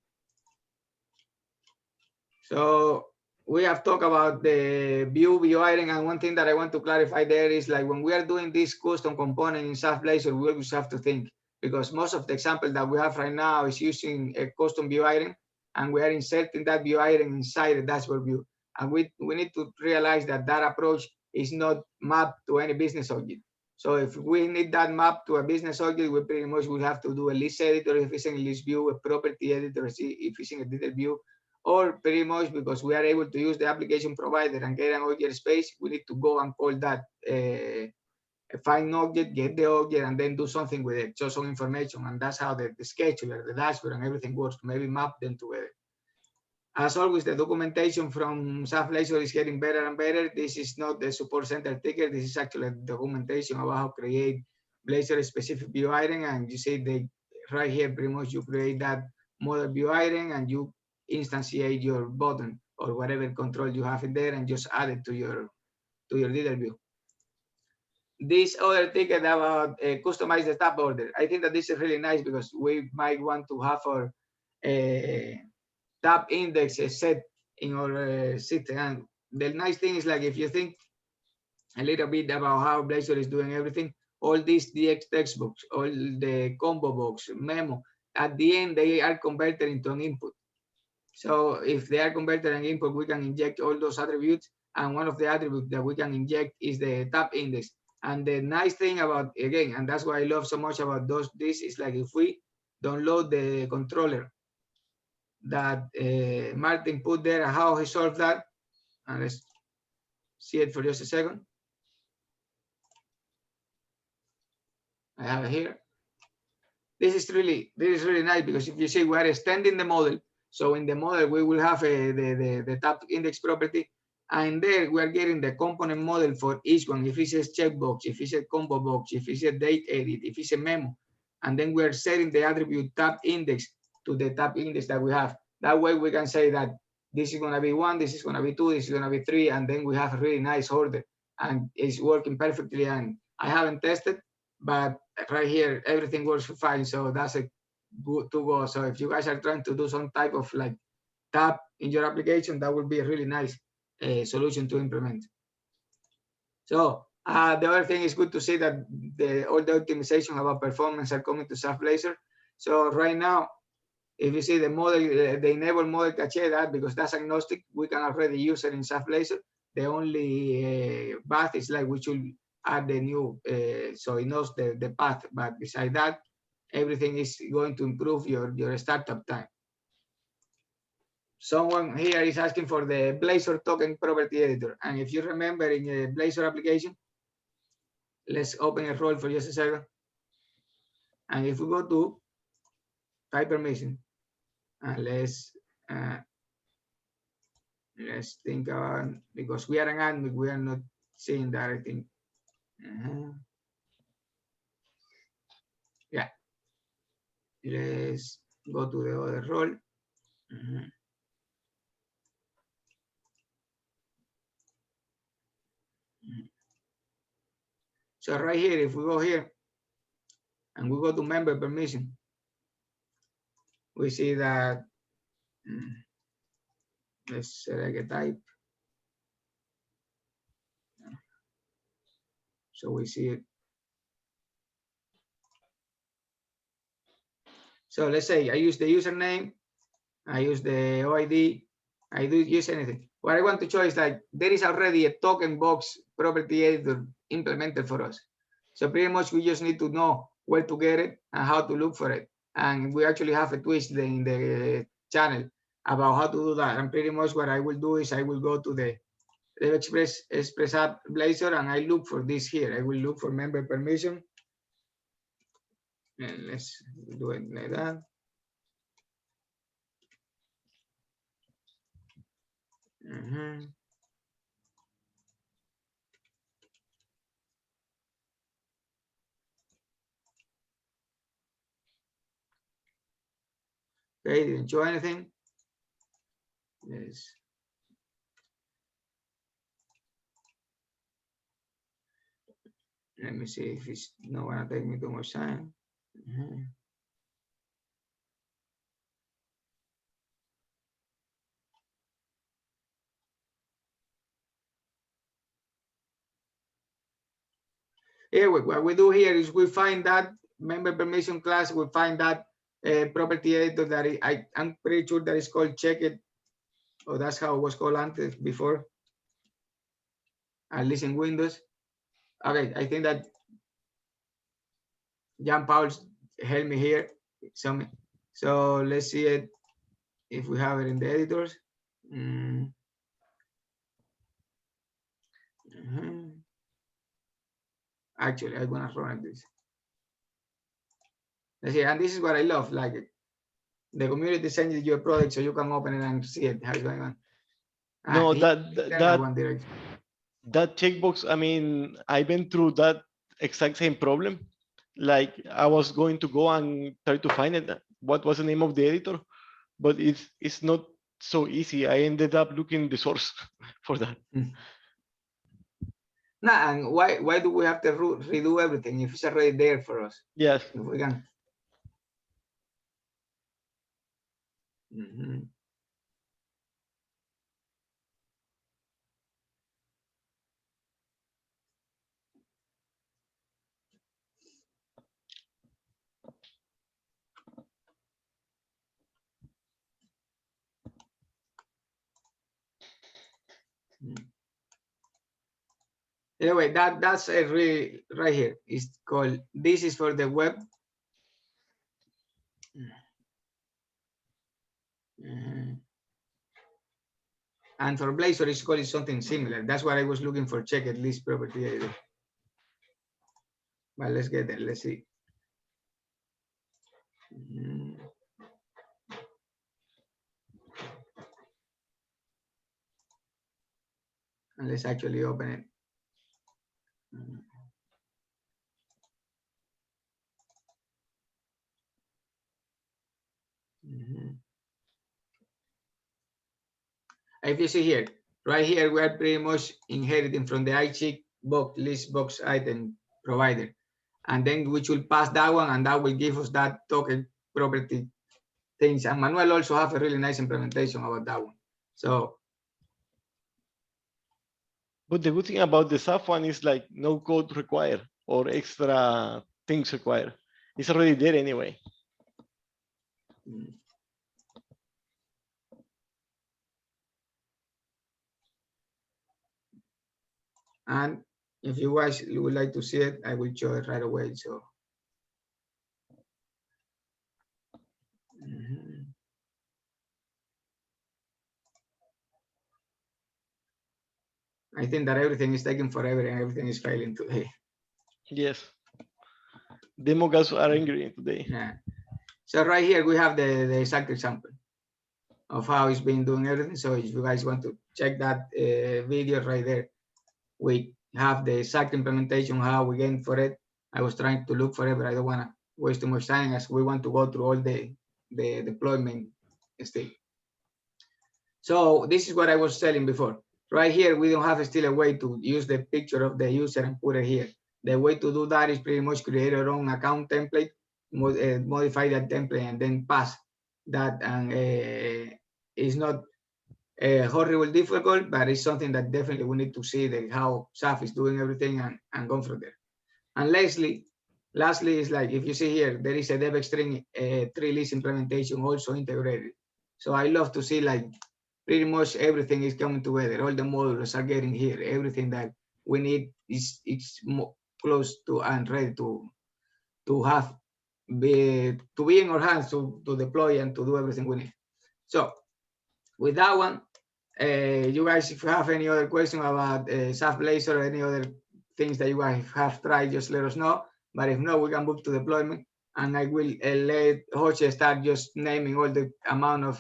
So we have talked about the view item, and one thing that I want to clarify there is like when we are doing this custom component in SAF Blazor, we always have to think, because most of the example that we have right now is using a custom view item, and we are inserting that view item inside the dashboard view. And we need to realize that that approach is not mapped to any business object. So if we need that map to a business object, we pretty much will have to do a list editor if it's in a list view, a property editor if it's in a detail view, or pretty much because we are able to use the application provider and get an object space, we need to go and call that find object, get the object, and then do something with it, show some information. And that's how the scheduler, the dashboard, and everything works, to maybe map them together. As always, the documentation from SAF Blazor is getting better and better. This is not the support center ticket. This is actually documentation about how to create Blazor specific view item. And you see they right here, pretty much you create that model view item and you instantiate your button or whatever control you have in there and just add it to your detail view. This other ticket about customize the tab order. I think that this is really nice because we might want to have our tab index set in our system. And the nice thing is, like, if you think a little bit about how Blazor is doing everything, all these DX textbooks, all the combo box, memo, at the end, they are converted into an input. So if they are converted an input, we can inject all those attributes. And one of the attributes that we can inject is the tab index. And the nice thing about, again, and that's what I love so much about this is like if we download the controller that Martin put there, how he solved that, and let's see it for just a second. I have it here. This is really nice because if you see, we are extending the model. So in the model, we will have the tab index property, and there we are getting the component model for each one. If it's a checkbox, if it's a combo box, if it's a date edit, if it's a memo, and then we are setting the attribute tab index to the tab index that we have. That way we can say that this is going to be 1, this is going to be 2, this is going to be 3, and then we have a really nice order, and it's working perfectly. And I haven't tested, but right here everything works fine. So that's a good to go. So if you guys are trying to do some type of like tab in your application, that would be a really nice solution to implement. So the other thing is good to see that all the optimization about performance are coming to SAF Blazor. So right now, if you see the model, the enable model cache, that because that's agnostic, we can already use it in SAF Blazor. The only path is like we should add the new, so it knows the path. But besides that, everything is going to improve your startup time. Someone here is asking for the Blazor token property editor. And if you remember in a Blazor application, let's open a role for just a second. And if we go to type permission, and let's think about, because we are an admin, we are not seeing that, I think. Yeah. Let's go to the other role. So right here, if we go here and we go to member permission, we see that Let's select a type. So we see it. So let's say I use the username, I use the OID, I do use anything. What I want to show is like there is already a token box property editor implemented for us. So pretty much we just need to know where to get it and how to look for it. And we actually have a twist in the channel about how to do that. And pretty much what I will do is I will go to the Express app Blazor and I look for this here. I will look for member permission. And let's do it like that. Okay, didn't show anything. Yes. Let me see if it's not gonna take me too much time. Here, what we do here is we find that member permission class, we find that property editor that I'm pretty sure that is called check it. Or that's how it was called before, at least in Windows. Okay, I think that Jean Paul helped me here. So let's see it if we have it in the editors. Actually, I'm gonna run this. Let's see, and this is what I love, like the community sends you your product so you can open it and see it, how it's going on. No, that checkbox, I mean, I've been through that exact same problem. Like I was going to go and try to find it, what was the name of the editor, but it's not so easy. I ended up looking the source for that. Nah, and why do we have to redo everything if it's already there for us? Yes. If we can. Anyway, that's a really right here. It's called, this is for the web. And for Blazor, it's called something similar. That's what I was looking for, check at least property editor. But let's get there, let's see. And let's actually open it. If you see here, right here, we are pretty much inheriting from the iCheck box list box item provider. And then we will pass that one, and that will give us that token property things. And Manuel also have a really nice implementation about that one. So, but the good thing about the SAF one is like no code required or extra things required. It's already there anyway. And if you guys would like to see it, I will show it right away. So, I think that everything is taking forever and everything is failing today. Yes. Demo guys are angry today. Yeah. So right here we have the exact example of how it's been doing everything. So if you guys want to check that video right there, we have the exact implementation, how we get for it. I was trying to look for it, but I don't want to waste too much time as we want to go through all the deployment state. So this is what I was telling before. Right here, we don't have still a way to use the picture of the user and put it here. The way to do that is pretty much create our own account template, modify that template, and then pass that. And it's not horrible difficult, but it's something that definitely we need to see how SAF is doing everything and go from there. And lastly is like, if you see here, there is a DevX tree list implementation also integrated. So I love to see like pretty much everything is coming together. All the modules are getting here. Everything that we need is close to and ready to have be in our hands to deploy and to do everything we need. So with that one, you guys, if you have any other question about SAF Blazor or any other things that you guys have tried, just let us know. But if not, we can move to deployment, and I will let Jorge start just naming all the amount of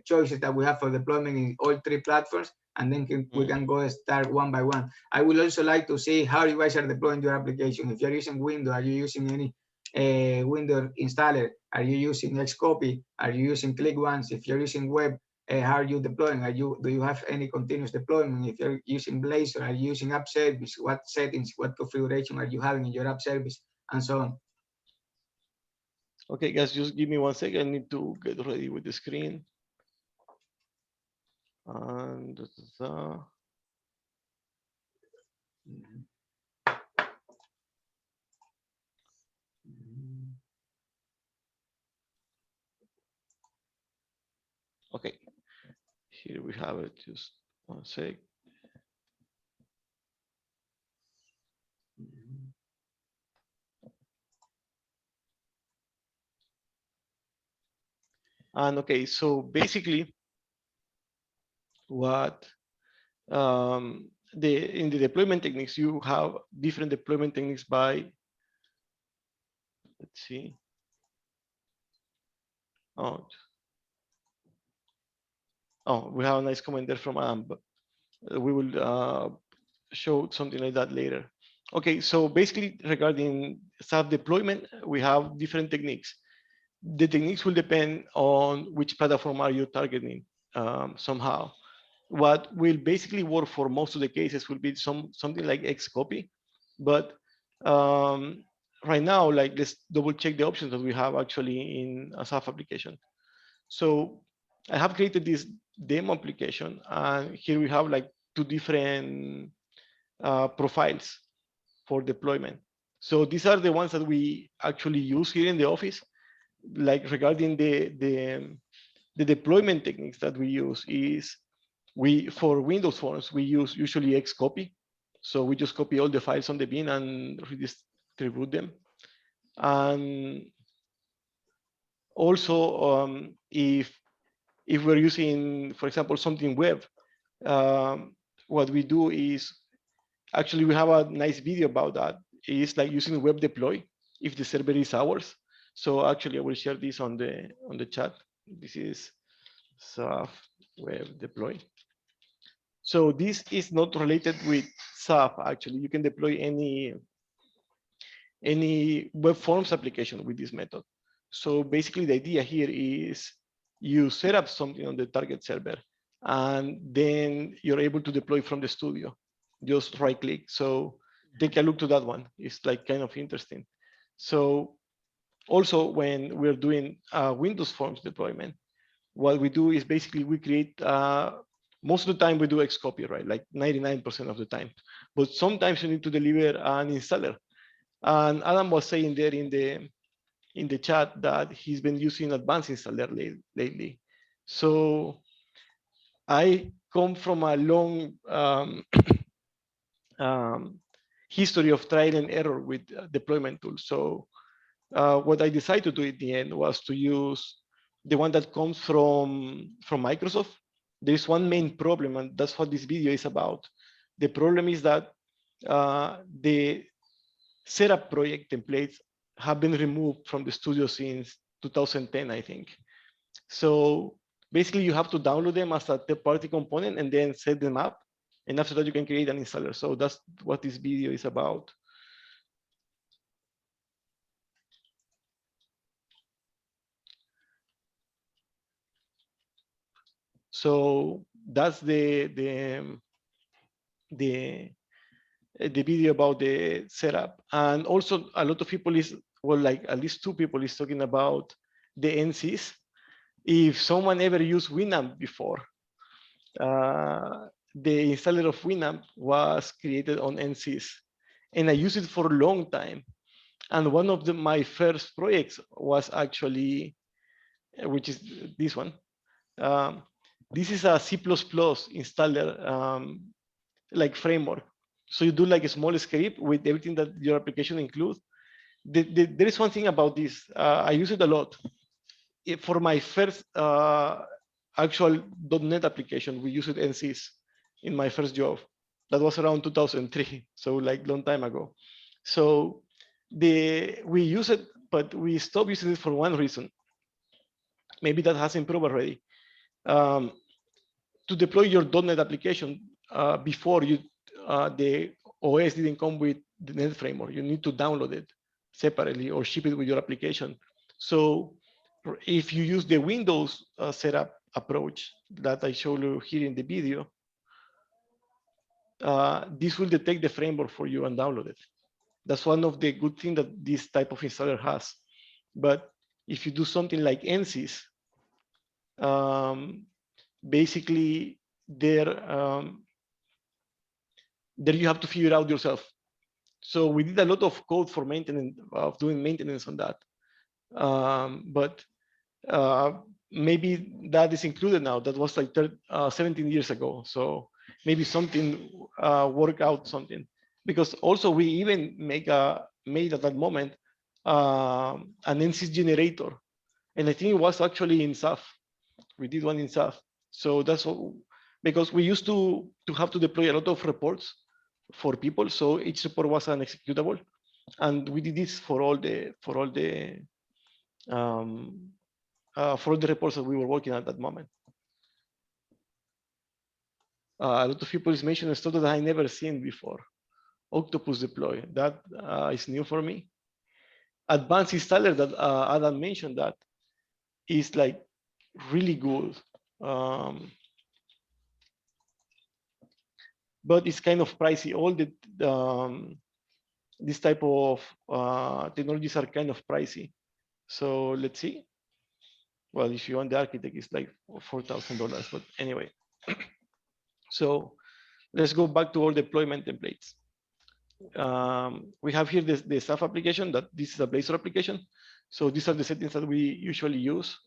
choices that we have for deployment in all three platforms, and then we can go start one by one. I would also like to see how you guys are deploying your application. If you're using Windows, are you using any Windows installer? Are you using Xcopy? Are you using ClickOnce? If you're using web, how are you deploying? Do you have any continuous deployment? If you're using Blazor, are you using app service? What settings, what configuration are you having in your app service, and so on? Okay, guys, just give me 1 second. I need to get ready with the screen. And okay, here we have it. Just 1 sec. And okay, so basically, what in the deployment techniques, you have different deployment techniques by, let's see. Oh, we have a nice comment there from Adam, but we will show something like that later. Okay, so basically regarding SAF deployment, we have different techniques. The techniques will depend on which platform are you targeting somehow. What will basically work for most of the cases will be something like Xcopy, but right now, like, let's double check the options that we have actually in a SAF application. So I have created this demo application, and here we have like 2 different profiles for deployment. So these are the ones that we actually use here in the office. Like regarding the deployment techniques that we use is for Windows forms, we use usually Xcopy. So we just copy all the files on the bin and redistribute them. And also, if we're using, for example, something web, what we do is, actually we have a nice video about that. It's like using web deploy if the server is ours. So actually I will share this on the chat. This is SAF web deploy. So this is not related with SAF. Actually, you can deploy any web forms application with this method. So basically the idea here is you set up something on the target server, and then you're able to deploy from the studio. Just right click. So take a look to that one. It's like kind of interesting. So also when we're doing Windows Forms deployment, what we do is basically we create, most of the time we do Xcopy, right? Like 99% of the time. But sometimes you need to deliver an installer. And Adam was saying there in the chat that he's been using advanced installer lately. So I come from a long history of trial and error with deployment tools. So what I decided to do in the end was to use the one that comes from Microsoft. There's one main problem, and that's what this video is about. The problem is that the setup project templates have been removed from the studio since 2010, I think. So basically you have to download them as a third-party component and then set them up. And after that, you can create an installer. So that's what this video is about. So that's the video about the setup. And also a lot of people is, well, like at least 2 people is talking about the NCs. If someone ever used Winamp before, the installer of Winamp was created on NSYS, and I used it for a long time. And one of my first projects was actually, which is this one. This is a C++ installer, like framework. So you do like a small script with everything that your application includes. There is one thing about this. I use it a lot. For my first actual .NET application, we used NSYS in my first job. That was around 2003, so like long time ago. So we use it, but we stopped using it for one reason. Maybe that has improved already. To deploy your .NET application before you, the OS didn't come with the .NET framework. You need to download it separately or ship it with your application. So if you use the Windows setup approach that I showed you here in the video, this will detect the framework for you and download it. That's one of the good things that this type of installer has. But if you do something like NSYS, basically there you have to figure out yourself. So we did a lot of code for maintenance, of doing maintenance on that. But maybe that is included now. That was like 17 years ago. So maybe something work out something. Because also we even made at that moment an NSYS generator. And I think it was actually in SAF. We did one in SAF. So that's all, because we used to have to deploy a lot of reports for people. So each report was an executable. And we did this for all the reports that we were working at that moment. A lot of people is mentioning stuff that I never seen before. Octopus deploy, that is new for me. Advanced installer that Adam mentioned, that is like really good. But it's kind of pricey. All the this type of technologies are kind of pricey. So let's see. Well, if you want the architect, it's like $4,000. But anyway, so let's go back to all deployment templates. We have here the SAF application. That this is a Blazor application. So these are the settings that we usually use.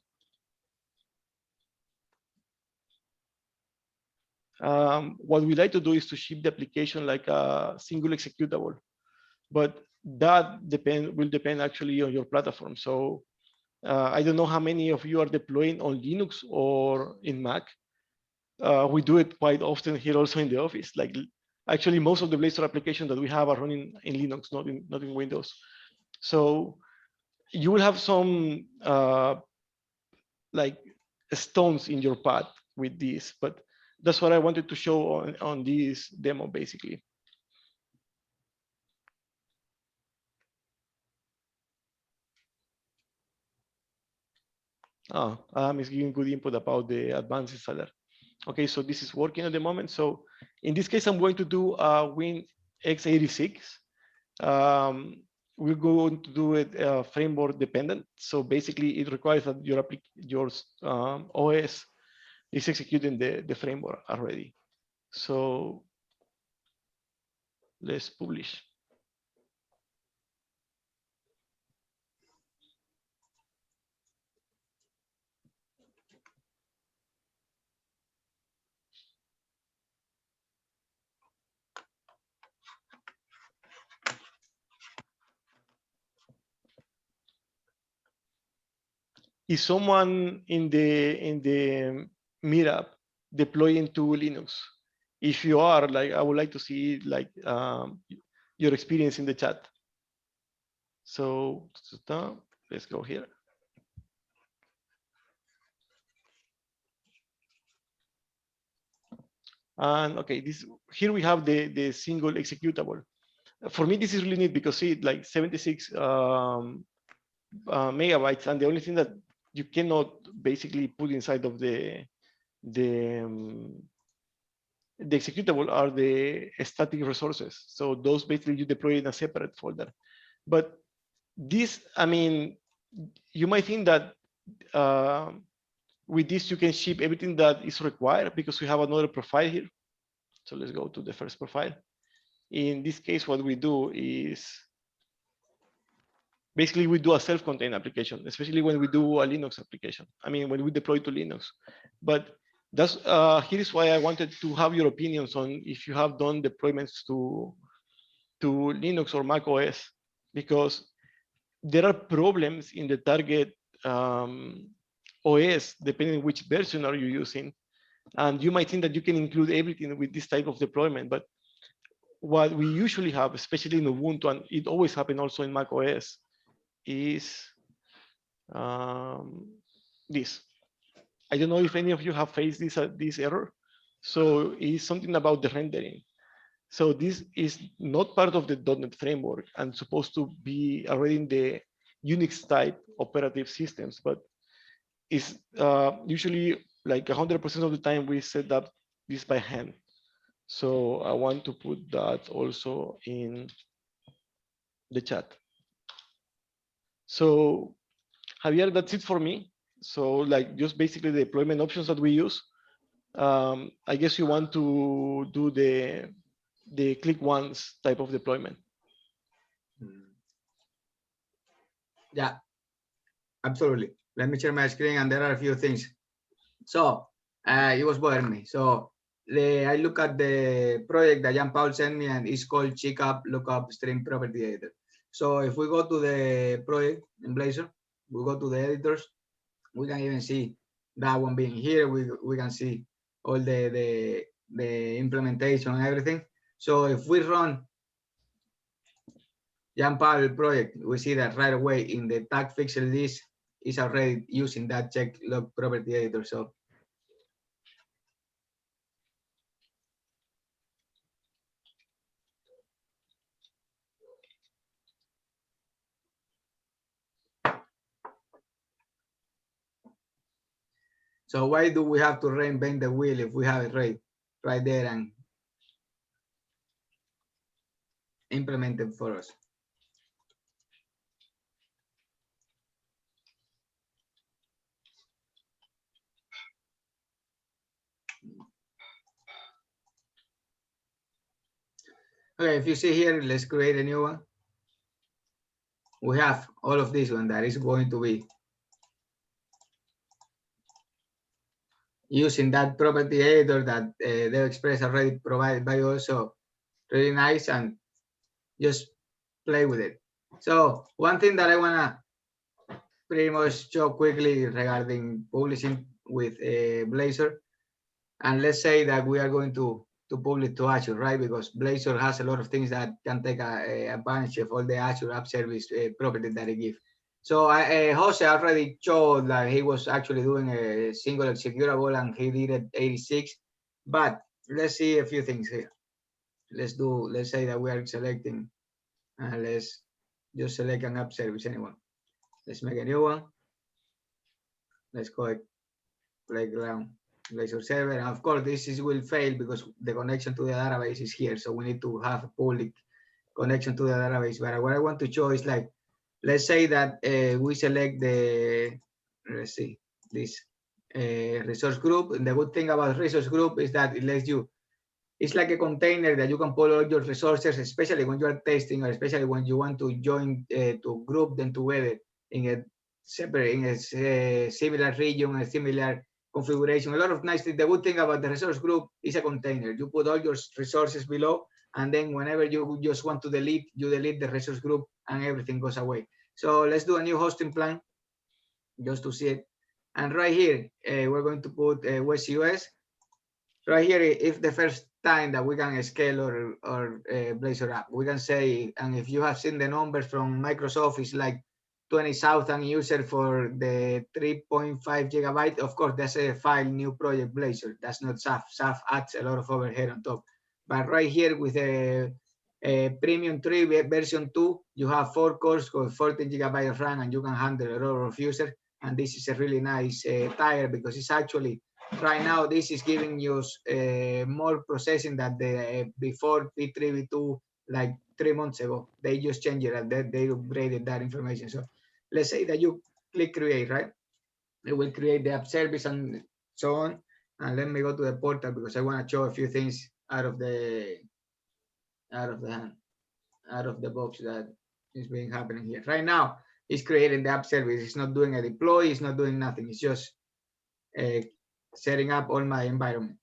What we like to do is to ship the application like a single executable, but that will depend actually on your platform. So I don't know how many of you are deploying on Linux or in Mac. We do it quite often here also in the office. Like actually most of the Blazor applications that we have are running in Linux, not in Windows. So you will have some like stones in your path with this, but that's what I wanted to show on this demo, basically. Is giving good input about the advanced installer. Okay, so this is working at the moment. So in this case, I'm going to do a Win x86. We're going to do it framework dependent. So basically, it requires that your OS is executing the framework already. So let's publish. Is someone in the meetup deploying to Linux? If you are, like, I would like to see like your experience in the chat. So let's go here. And okay, here we have the single executable. For me, this is really neat because see, like 76 megabytes, and the only thing that you cannot basically put inside of the executable are the static resources. So those basically you deploy in a separate folder. But this, I mean, you might think that with this, you can ship everything that is required because we have another profile here. So let's go to the first profile. In this case, what we do is basically we do a self-contained application, especially when we do a Linux application. I mean, when we deploy to Linux. But that's here is why I wanted to have your opinions on if you have done deployments to Linux or Mac OS, because there are problems in the target OS depending which version are you using, and you might think that you can include everything with this type of deployment, but what we usually have, especially in Ubuntu, and it always happens also in Mac OS, is this. I don't know if any of you have faced this error. So it's something about the rendering. So this is not part of the .NET framework and supposed to be already in the Unix type operative systems, but it's usually like 100% of the time we set up this by hand. So I want to put that also in the chat. So Javier, that's it for me. So like just basically the deployment options that we use. I guess you want to do the click once type of deployment. Yeah, absolutely. Let me share my screen, and there are a few things. So it was bothering me. So I look at the project that Jean Paul sent me, and it's called Checkup Lookup String Property Editor. So if we go to the project in Blazor, we go to the editors, we can even see that one being here. We can see all the implementation and everything. So if we run Jean Paul project, we see that right away in the tag fixer list is already using that check log property editor. So why do we have to reinvent the wheel if we have it right there and implemented for us? Okay, if you see here, let's create a new one. We have all of this one that is going to be using that property editor that the Express already provided by us. So really nice, and just play with it. So one thing that I wanna pretty much show quickly regarding publishing with Blazor, and let's say that we are going to publish to Azure, right? Because Blazor has a lot of things that can take advantage of all the Azure App Service properties that it gives. So Jose already showed that he was actually doing a single executable, and he did it 86. But let's see a few things here. Let's say that we are selecting, let's just select an app service, anyone. Let's make a new one. Let's call it Playground Blazor server. And of course, this will fail because the connection to the database is here. So we need to have a public connection to the database. But what I want to show is like, let's say that we select the, let's see, this resource group. And the good thing about resource group is that it lets you, it's like a container that you can pull all your resources, especially when you are testing, or especially when you want to join to group them together in a separate, in a similar region, a similar configuration. A lot of nice things. The good thing about the resource group is a container. You put all your resources below, and then whenever you just want to delete, you delete the resource group, and everything goes away. So let's do a new hosting plan just to see it. And right here, we're going to put West US. Right here, if the first time that we can scale or Blazor app, we can say, and if you have seen the numbers from Microsoft, it's like 20,000 users for the 3.5 gigabyte. Of course, that's a file new project Blazor. That's not SAF. SAF adds a lot of overhead on top. But right here with a Premium 3 version 2, you have 4 cores with 14 gigabytes of RAM, and you can handle a lot of users. And this is a really nice tier, because it's actually, right now, this is giving you more processing than the before V3, V2, like 3 months ago. They just changed it, and they upgraded that information. So let's say that you click create, right? It will create the app service and so on. And let me go to the portal because I want to show a few things out of the box that is being happening here. Right now, it's creating the app service. It's not doing a deploy. It's not doing nothing. It's just setting up all my environment.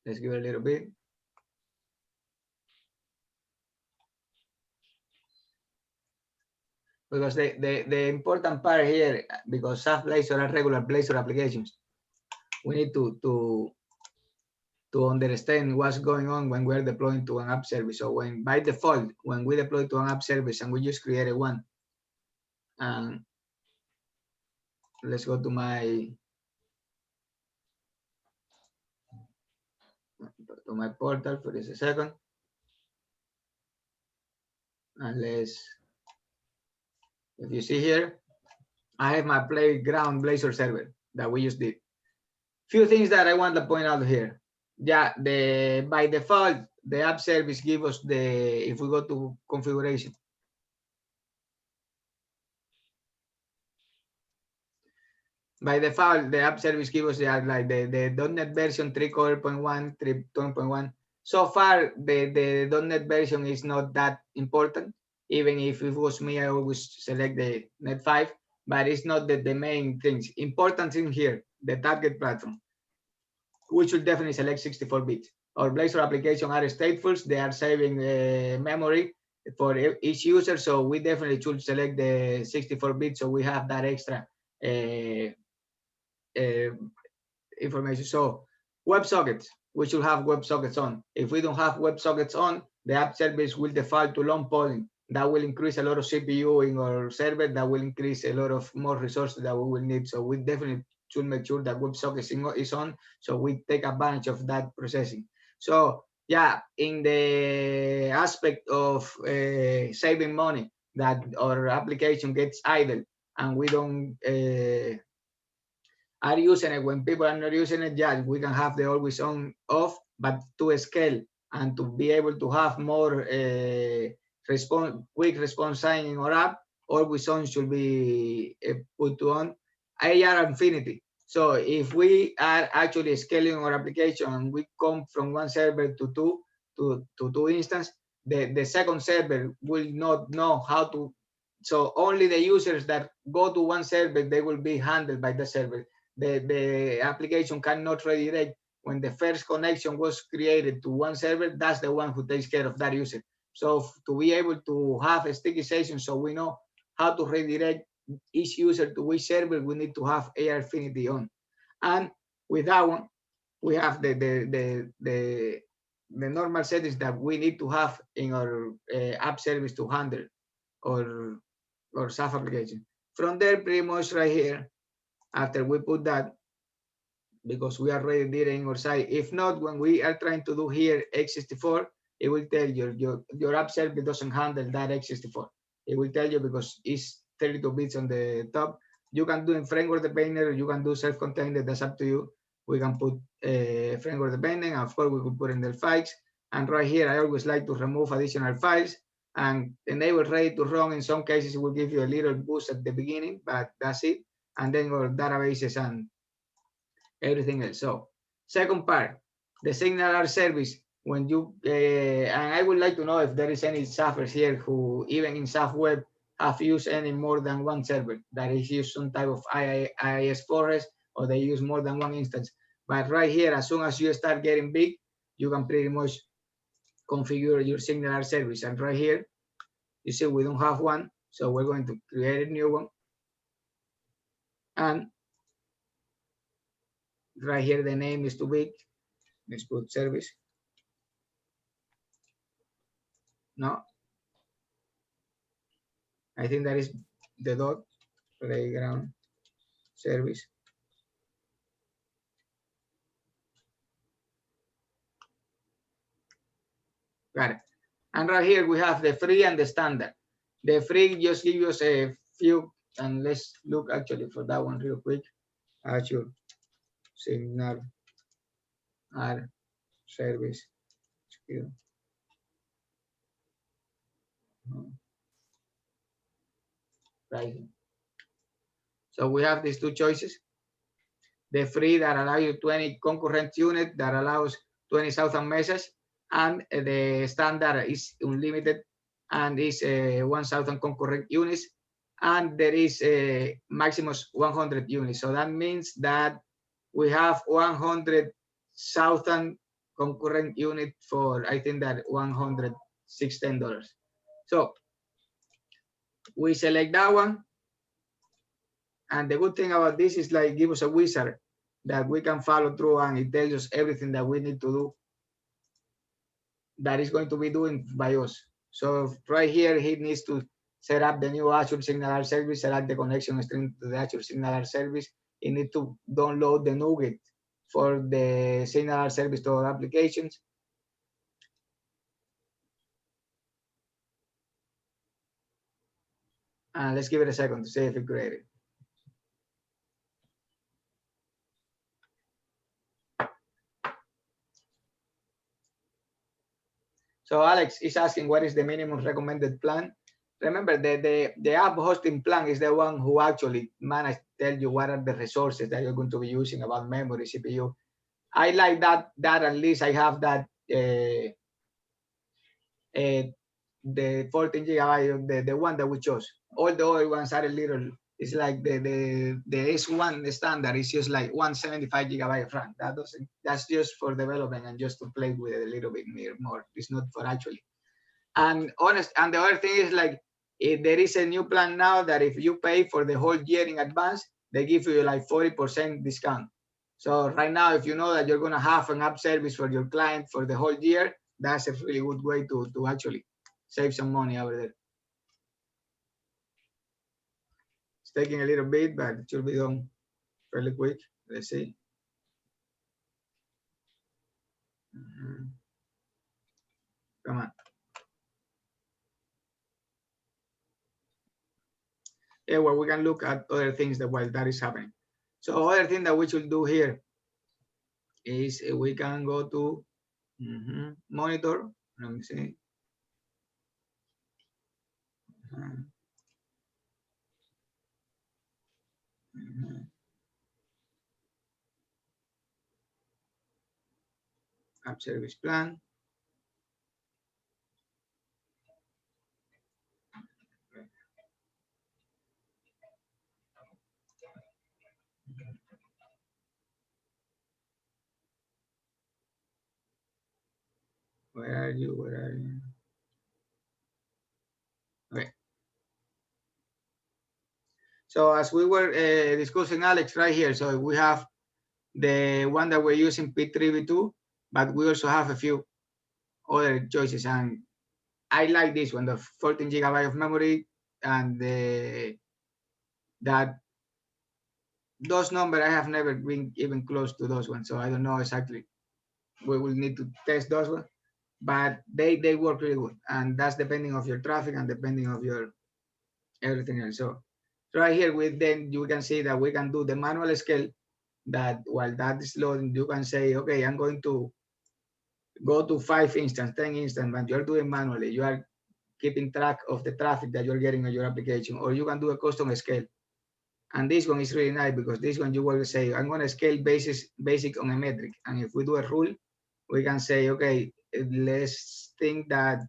Let's give it a little bit. Because the important part here, because SAF Blazor are regular Blazor applications, we need to understand what's going on when we're deploying to an app service. So when by default, when we deploy to an app service and we just created one, and let's go to my portal for just a second. And if you see here, I have my playground Blazor server that we just did. Few things that I want to point out here. Yeah, by default, the app service gives us if we go to configuration. By default, the app service gives us the .NET version 3.1, 3.1. So far, the .NET version is not that important. Even if it was me, I always select the .NET 5, but it's not the main things. Important thing here, the target platform. We should definitely select 64-bit. Our Blazor application are stateful. They are saving memory for each user. So we definitely should select the 64-bit so we have that extra information. So WebSockets, we should have WebSockets on. If we don't have WebSockets on, the app service will default to long polling. That will increase a lot of CPU in our server. That will increase a lot of more resources that we will need. So we definitely should make sure that WebSockets is on, so we take advantage of that processing. So yeah, in the aspect of saving money, that our application gets idle and we don't are using it when people are not using it, yeah, we can have the always on off, but to scale and to be able to have more quick response time in our app, always on should be put on. AR infinity. So if we are actually scaling our application and we come from one server to two instances, the second server will not know how to. So only the users that go to one server, they will be handled by the server. The application cannot redirect. When the first connection was created to one server, that's the one who takes care of that user. So to be able to have a sticky session, so we know how to redirect each user to which server, we need to have AR Infinity on. And with that one, we have the normal settings that we need to have in our app service to handle or SAF application. From there, pretty much right here, after we put that, because we already did it in our site. If not, when we are trying to do here x64, it will tell you your app service doesn't handle that x64. It will tell you because it's 32 bits on the top. You can do in framework dependent, you can do self-contained, that's up to you. We can put framework dependent, and of course we could put in the files. And right here, I always like to remove additional files and enable ready to run. In some cases, it will give you a little boost at the beginning, but that's it. And then our databases and everything else. So second part, the Signal service. When you and I would like to know if there is any XAFers here who even in SAF web have used any more than one server, that is use some type of IIS forest, or they use more than one instance. But right here, as soon as you start getting big, you can pretty much configure your Signal service. And right here, you see we don't have one, so we're going to create a new one. And right here, the name is too big. Let's put service. No, I think that is the dot playground service. Got it. And right here we have the free and the standard. The free just gives us a few, and let's look actually for that one real quick. Azure Signal R service. right here. So we have these two choices. The free that allows you 20 concurrent unit that allows 20,000 messages, and the standard is unlimited and is 1,000 concurrent units, and there is a maximum 100 units. So that means that we have 100,000 concurrent unit for, I think that $116. So we select that one. And the good thing about this is like give us a wizard that we can follow through, and it tells us everything that we need to do that is going to be doing by us. So right here, he needs to set up the new Azure Signaler service, set up the connection string to the Azure Signaler service. He needs to download the NuGet for the Signaler service to our applications. And let's give it a second to see if it created. So Alex is asking, what is the minimum recommended plan? Remember, the app hosting plan is the one who actually managed to tell you what are the resources that you're going to be using about memory, CPU. I like that at least I have that the 14 gigabyte, the one that we chose. All the other ones are a little, it's like the S1 the standard is just like 175 gigabyte of RAM. That's just for development and just to play with it a little bit more. It's not for actually. And the other thing is like, if there is a new plan now that if you pay for the whole year in advance, they give you like 40% discount. So right now, if you know that you're gonna have an app service for your client for the whole year, that's a really good way to actually save some money over there. It's taking a little bit, but it should be done fairly quick. Let's see. Come on. Yeah, well, we can look at other things that while that is happening. So other thing that we should do here is we can go to monitor. Let me see. App service plan. Where are you? Where are you? Okay. So as we were discussing, Alex, right here, so we have the one that we're using P3v2, but we also have a few other choices, and I like this one, the 14 gigabyte of memory, and that those numbers I have never been even close to those ones, so I don't know exactly. We will need to test those ones, but they work really good, and that's depending of your traffic and depending of your everything else. So right here, then you can see that we can do the manual scale. That while that is loading, you can say, okay, I'm going to go to 5 instance, 10 instance, but you're doing manually. You are keeping track of the traffic that you're getting on your application, or you can do a custom scale. And this one is really nice because this one you will say, I'm going to scale basic on a metric. And if we do a rule, we can say, okay, let's think that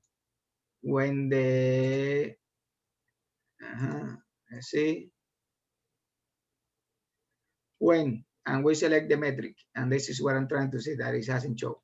when the, let's see, when, and we select the metric. And this is what I'm trying to see that it hasn't shown.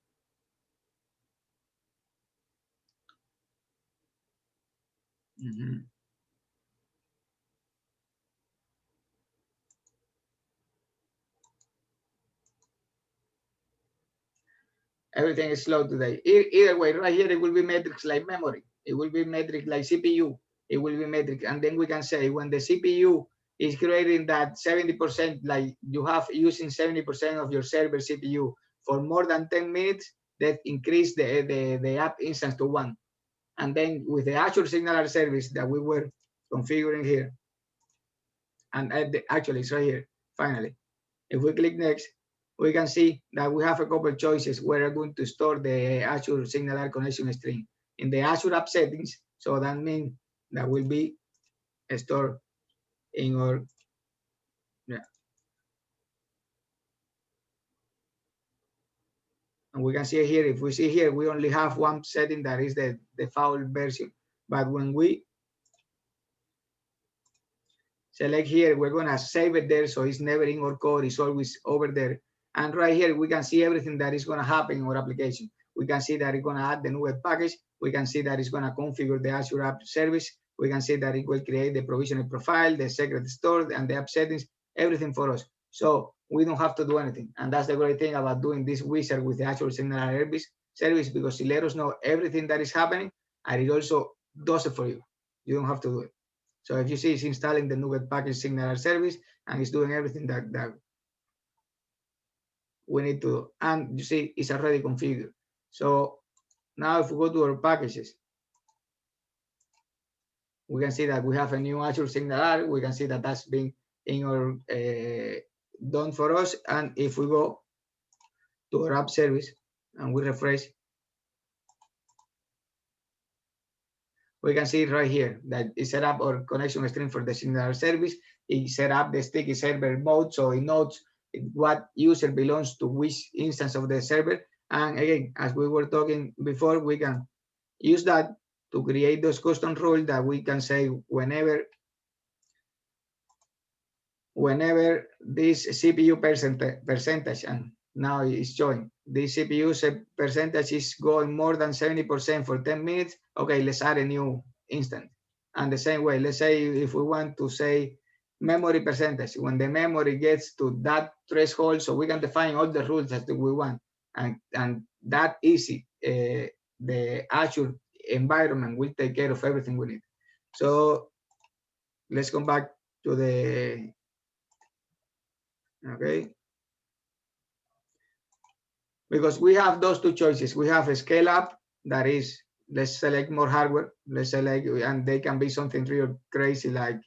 Everything is slow today. Either way, right here, it will be metrics like memory. It will be metric like CPU. It will be metric. And then we can say when the CPU is creating that 70%, like you have using 70% of your server CPU for more than 10 minutes, that increase the app instance to 1. And then with the Azure Signaler service that we were configuring here, and actually it's right here, finally. If we click next, we can see that we have a couple of choices where we're going to store the Azure Signaler connection string in the Azure app settings. So that means that will be stored in our, yeah. And we can see here, if we see here, we only have one setting that is the default version. But when we select here, we're gonna save it there, so it's never in our code, it's always over there. And right here, we can see everything that is gonna happen in our application. We can see that it's gonna add the new web package. We can see that it's gonna configure the Azure App Service. We can see that it will create the provisioning profile, the secret store, and the app settings, everything for us. So we don't have to do anything. And that's the great thing about doing this wizard with the Azure Signal Service, because it lets us know everything that is happening, and it also does it for you. You don't have to do it. So if you see, it's installing the new web package Signal Service, and it's doing everything that we need to do. And you see, it's already configured. So now if we go to our packages, we can see that we have a new Azure Signal. We can see that that's been in our done for us. And if we go to our app service and we refresh, we can see right here that it set up our connection string for the Signal service. It set up the sticky server mode, so it knows what user belongs to which instance of the server. And again, as we were talking before, we can use that to create those custom rules that we can say whenever this CPU percentage, and now it's showing this CPU percentage is going more than 70% for 10 minutes. Okay, let's add a new instance. And the same way, let's say if we want to say memory percentage, when the memory gets to that threshold, so we can define all the rules that we want. And that easy, the Azure environment will take care of everything we need. So let's come back to the, okay. Because we have those two choices. We have a scale up, that is, let's select more hardware, let's select, and they can be something real crazy, like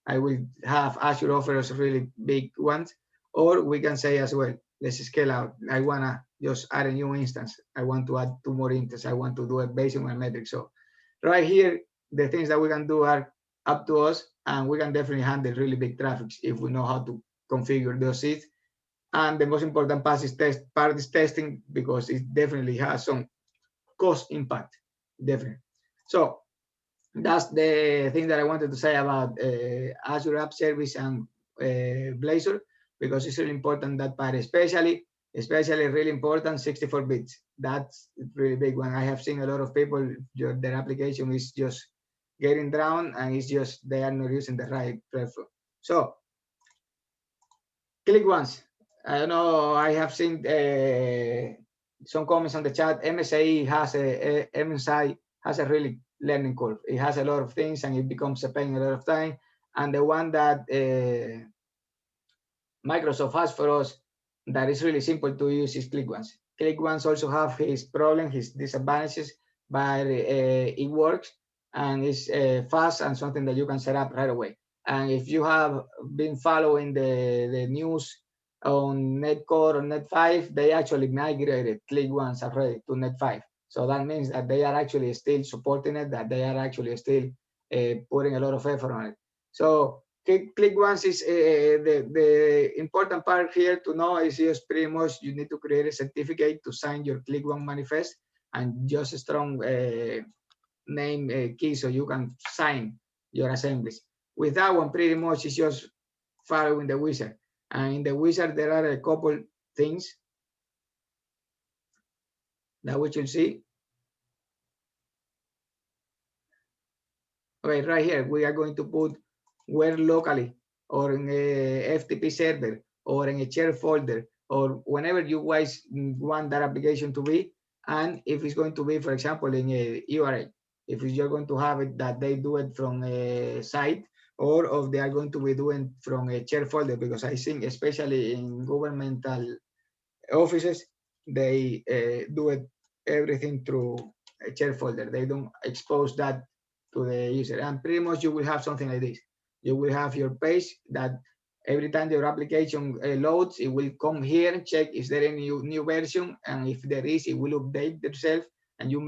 I will have Azure offers really big ones, or we can say as well, let's scale out. I wanna just add a new instance. I want to add 2 more instances. I want to do it based on my metrics. So right here, the things that we can do are up to us, and we can definitely handle really big traffic if we know how to configure those seats. And the most important part is testing, because it definitely has some cost impact, definitely. So that's the thing that I wanted to say about Azure App Service and Blazor, because it's really important, that part, especially really important 64 bits. That's a really big one. I have seen a lot of people, their application is just getting drowned, and it's just they are not using the right platform. So click once. I don't know, I have seen some comments on the chat. MSI has a really learning curve. It has a lot of things, and it becomes a pain a lot of time. And the one that Microsoft has for us that is really simple to use is ClickOnce. ClickOnce also have his problem, his disadvantages, but it works, and it's fast and something that you can set up right away. And if you have been following the news on Netcore or Net5, they actually migrated ClickOnce already to Net5. So that means that they are actually still supporting it, that they are actually still putting a lot of effort on it. So ClickOnce is the important part here to know is just pretty much you need to create a certificate to sign your ClickOnce manifest, and just a strong name key so you can sign your assemblies. With that one, pretty much it's just following the wizard. And in the wizard, there are a couple things that we should see. Okay, right here, we are going to put where locally, or in a FTP server, or in a shared folder, or whenever you guys want that application to be. And if it's going to be, for example, in a URL, if you're going to have it that they do it from a site, or if they are going to be doing from a shared folder, because I think especially in governmental offices, they do it everything through a shared folder. They don't expose that to the user, and pretty much you will have something like this. You will have your page that every time your application loads, it will come here and check is there any new version, and if there is, it will update itself, and you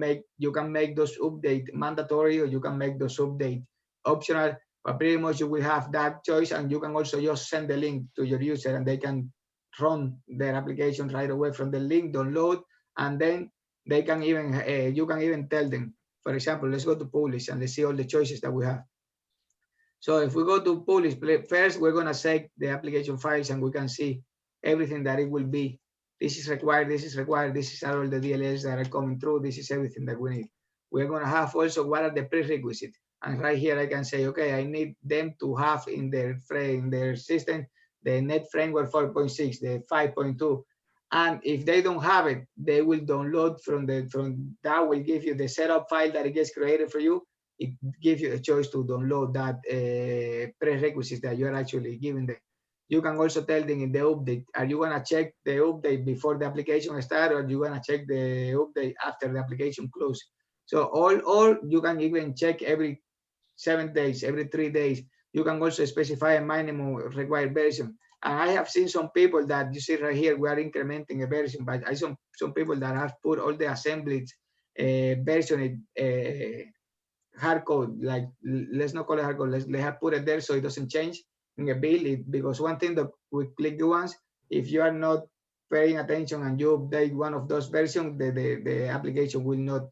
can make those updates mandatory, or you can make those updates optional. But pretty much you will have that choice, and you can also just send the link to your user and they can run their application right away from the link, download, and then they can even, you can even tell them, for example, let's go to publish and let's see all the choices that we have. So if we go to publish, first we're gonna check the application files and we can see everything that it will be. This is required, this is required, this is all the DLLs that are coming through, this is everything that we need. We're gonna have also what are the prerequisites. And right here I can say, okay, I need them to have in their system the Net Framework 4.6, the 5.2. And if they don't have it, they will download from that will give you the setup file that it gets created for you. It gives you a choice to download that prerequisites that you're actually giving them. You can also tell them in the update, are you gonna check the update before the application starts, or are you gonna check the update after the application closes? So all you can even check every 7 days, every 3 days. You can also specify a minimum required version. And I have seen some people that you see right here, we are incrementing a version, but I some people that have put all the assemblies version hard code, like let's not call it hard code, they have put it there so it doesn't change in a build, because one thing that we click once, if you are not paying attention and you update one of those versions, the application will not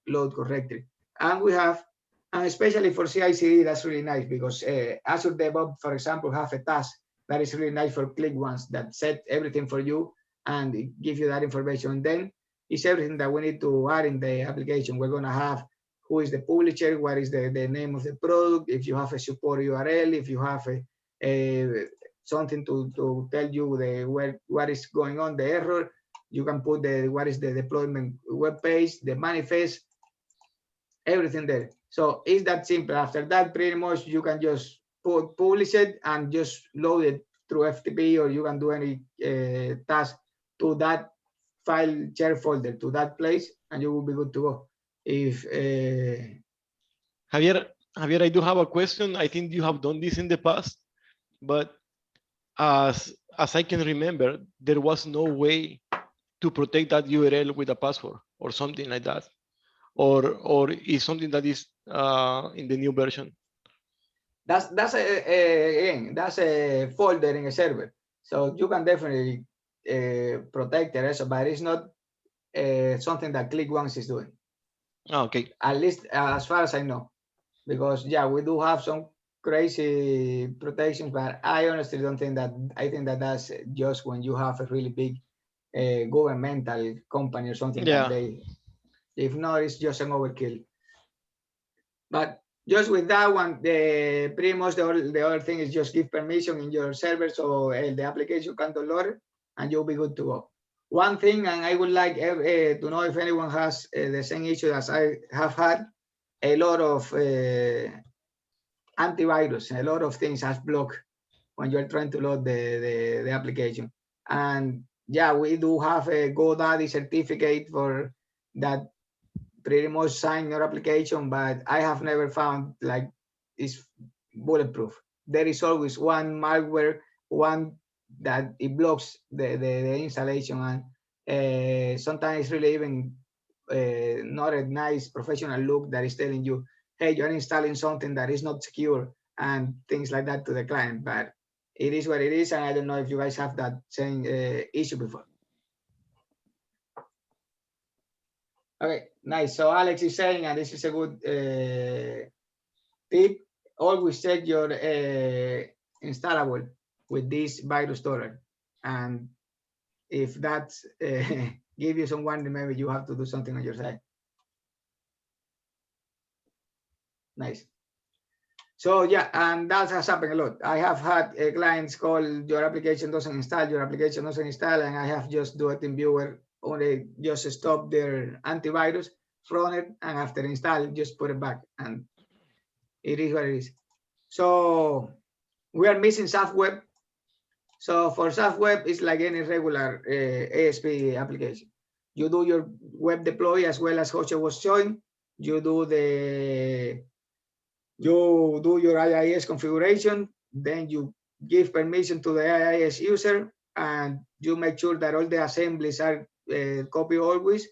load correctly. And we have, and especially for CI/CD, that's really nice, because Azure DevOps, for example, have a task that is really nice for click once that set everything for you and it gives you that information. And then it's everything that we need to add in the application. We're going to have who is the publisher, what is the name of the product, if you have a support URL, if you have a something to tell you what is going on, the error, you can put what is the deployment web page, the manifest, everything there. So it's that simple. After that, pretty much you can just publish it and just load it through FTP, or you can do any task to that file share folder, to that place, and you will be good to go. If Javier, I do have a question. I think you have done this in the past, but as I can remember, there was no way to protect that URL with a password or something like that, or is something that is in the new version. That's again, that's a folder in a server, so you can definitely protect the rest, but it's not something that Click Once is doing. Okay. At least as far as I know, because yeah, we do have some crazy protections, but I honestly don't think that. I think that that's just when you have a really big governmental company or something. Yeah. That they, if not, it's just an overkill. But just with that one, pretty much the other thing is just give permission in your server so the application can download it, and you'll be good to go. One thing, and I would like to know if anyone has the same issue as I have had, a lot of antivirus, a lot of things has blocked when you're trying to load the application. And yeah, we do have a GoDaddy certificate for that pretty much sign your application, but I have never found like it's bulletproof. There is always one malware, one that it blocks the installation, and sometimes it's really even not a nice professional look that is telling you, hey, you're installing something that is not secure and things like that to the client. But it is what it is, and I don't know if you guys have that same issue before. Okay, nice. So Alex is saying, and this is a good tip, always check your installable with this virus tolerance. And if that's give you some warning, maybe you have to do something on your side. Nice. So yeah, and that has happened a lot. I have had clients call, your application doesn't install, and I have just do it in viewer, only just stop their antivirus, run it, and after install, just put it back, and it is what it is. So we are missing SAF web. So for SAF web, it's like any regular ASP application. You do your web deploy as well as Jose was showing. You do your IIS configuration, then you give permission to the IIS user, and you make sure that all the assemblies are copied always,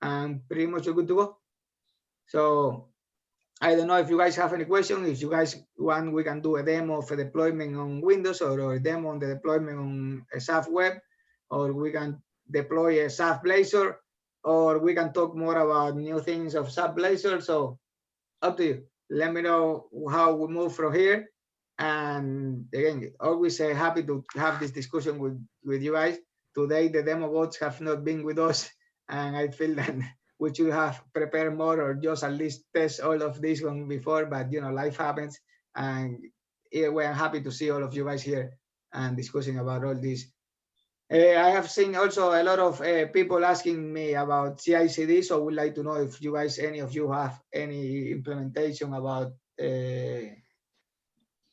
and pretty much you're good to go. So I don't know if you guys have any questions. If you guys want, we can do a demo of a deployment on Windows or a demo on the deployment on a SAF web, or we can deploy a SAF Blazor, or we can talk more about new things of SAF Blazor. So up to you. Let me know how we move from here. And again, always happy to have this discussion with you guys. Today, the demo bots have not been with us, and I feel that we should have prepared more or just at least test all of this one before, but you know, life happens. And we're happy to see all of you guys here and discussing about all this. I have seen also a lot of people asking me about CI/CD, so I would like to know if you guys, any of you have any implementation about any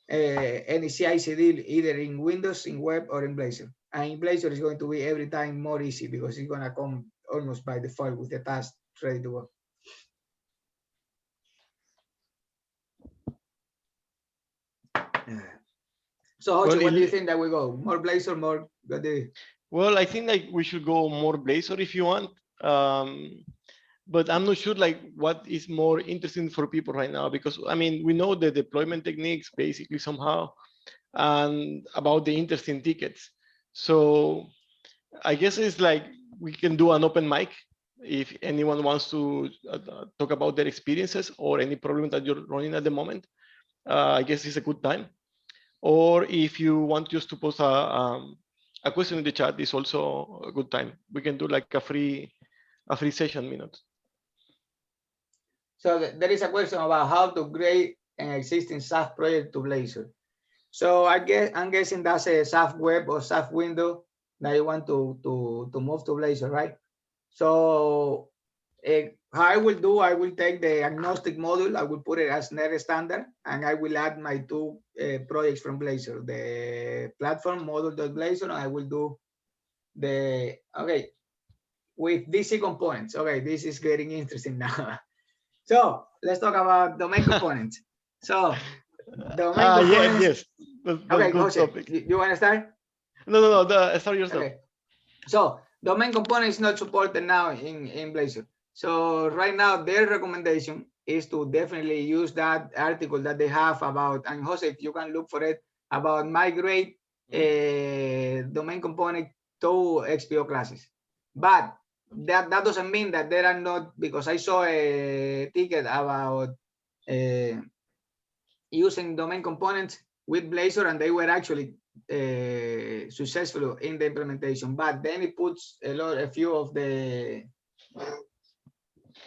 CI/CD either in Windows, in web, or in Blazor. And in Blazor, it's going to be every time more easy because it's going to come almost by default with the task ready to go. So, Jose, what do you think that we go? More Blazor, more? Well, I think like we should go more Blazor if you want. But I'm not sure like what is more interesting for people right now, because I mean, we know the deployment techniques basically somehow, and about the interesting tickets. So I guess it's like we can do an open mic if anyone wants to talk about their experiences or any problem that you're running at the moment. I guess it's a good time. Or if you want just to post a question in the chat, is also a good time. We can do like a free session minute. So there is a question about how to upgrade an existing SAF project to Blazor. So I'm guessing that's a SAF web or SAF window that you want to move to Blazor, right? So how I will take the agnostic module, I will put it as net standard, and I will add my two projects from Blazor, the platform module.blazor, and I will do the, okay, with DC components. Okay, this is getting interesting now. So let's talk about domain components. So domain components. Yes. Okay, Jose, you want to start? No, start yourself. Okay. So domain component is not supported now in Blazor. So right now their recommendation is to definitely use that article that they have about, and Jose, if you can look for it, about migrate domain component to XPO classes. But that doesn't mean that there are not, because I saw a ticket about using domain components with Blazor, and they were actually successful in the implementation. But then it puts a few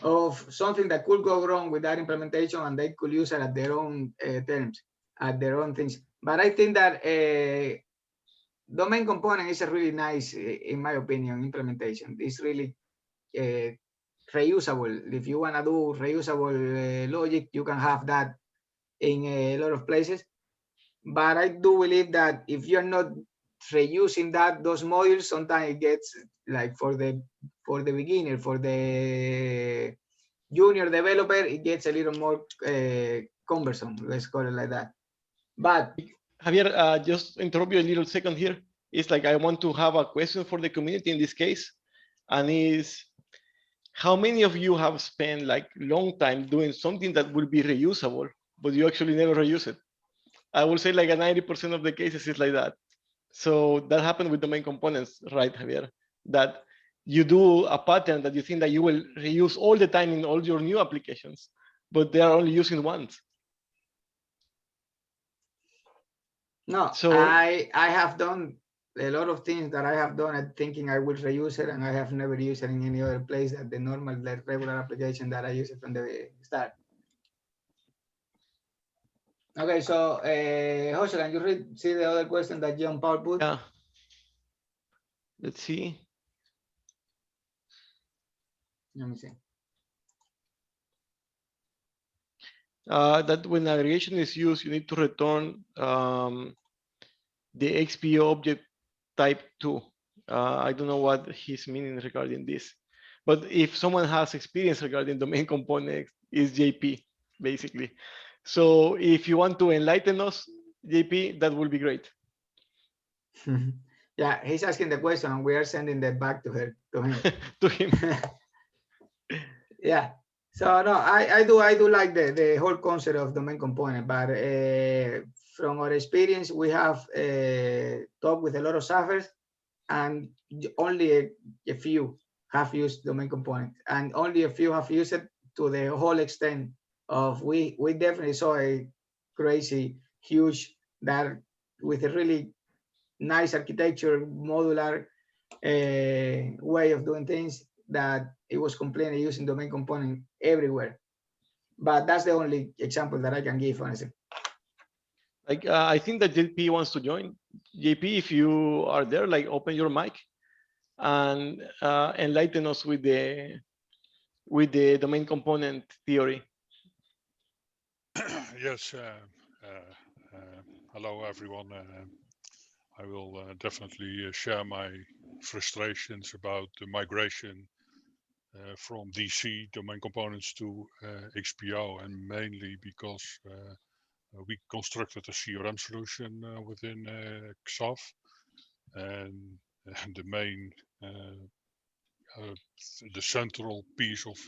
of something that could go wrong with that implementation, and they could use it at their own terms, at their own things. But I think that domain component is a really nice, in my opinion, implementation. It's really reusable. If you want to do reusable logic, you can have that in a lot of places. But I do believe that if you're not reusing those modules, sometimes it gets like for the beginner, for the junior developer, it gets a little more cumbersome. Let's call it like that. But Javier, just interrupt you a little second here. It's like I want to have a question for the community in this case, and is how many of you have spent like long time doing something that will be reusable, but you actually never reuse it? I will say like a 90% of the cases is like that. So that happened with domain components, right, Javier? That you do a pattern that you think that you will reuse all the time in all your new applications, but they are only using once. No, so I have done a lot of things that I have done thinking I will reuse it, and I have never used it in any other place than the normal, the regular application that I use it from the start. Okay, so Jose, can you see the other question that John Paul put? Yeah. Let's see. Let me see. That when aggregation is used, you need to return the XPO object type 2. I don't know what he's meaning regarding this, but if someone has experience regarding domain components, is JP basically. So if you want to enlighten us, JP, that would be great. Yeah, he's asking the question, and we are sending that back to him. To him. Yeah. So no, I do like the whole concept of domain component, but from our experience, we have talked with a lot of XAFers, and only a few have used domain component, and only a few have used it to the whole extent of we definitely saw a crazy huge that with a really nice architecture, modular way of doing things, that it was completely using domain component everywhere. But that's the only example that I can give, honestly. Like I think that JP wants to join. JP, if you are there, like open your mic and enlighten us with the domain component theory. Yes. Hello, everyone. I will definitely share my frustrations about the migration from DC domain components to XPO, and mainly because we constructed a CRM solution within XAF, and the main the central piece of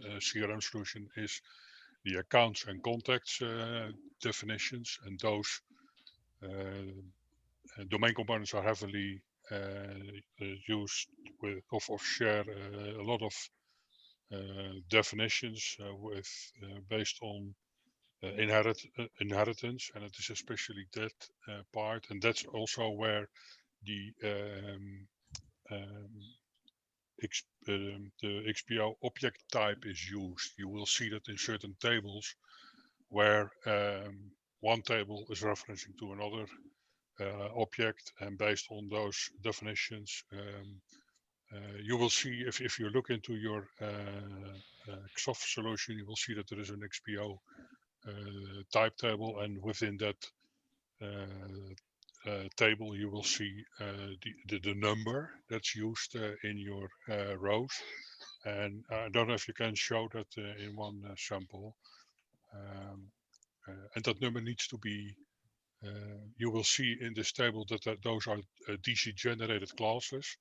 a CRM solution is the accounts and contacts definitions, and those domain components are heavily used with or share a lot of definitions with based on inheritance, and it is especially that part, and that's also where the XPO object type is used. You will see that in certain tables where one table is referencing to another object, and based on those definitions, you will see if you look into your XOF solution, you will see that there is an XPO type table, and within that table you will see the number that's used in your rows. And I don't know if you can show that in one sample. And that number needs to be, you will see in this table that those are DC generated classes.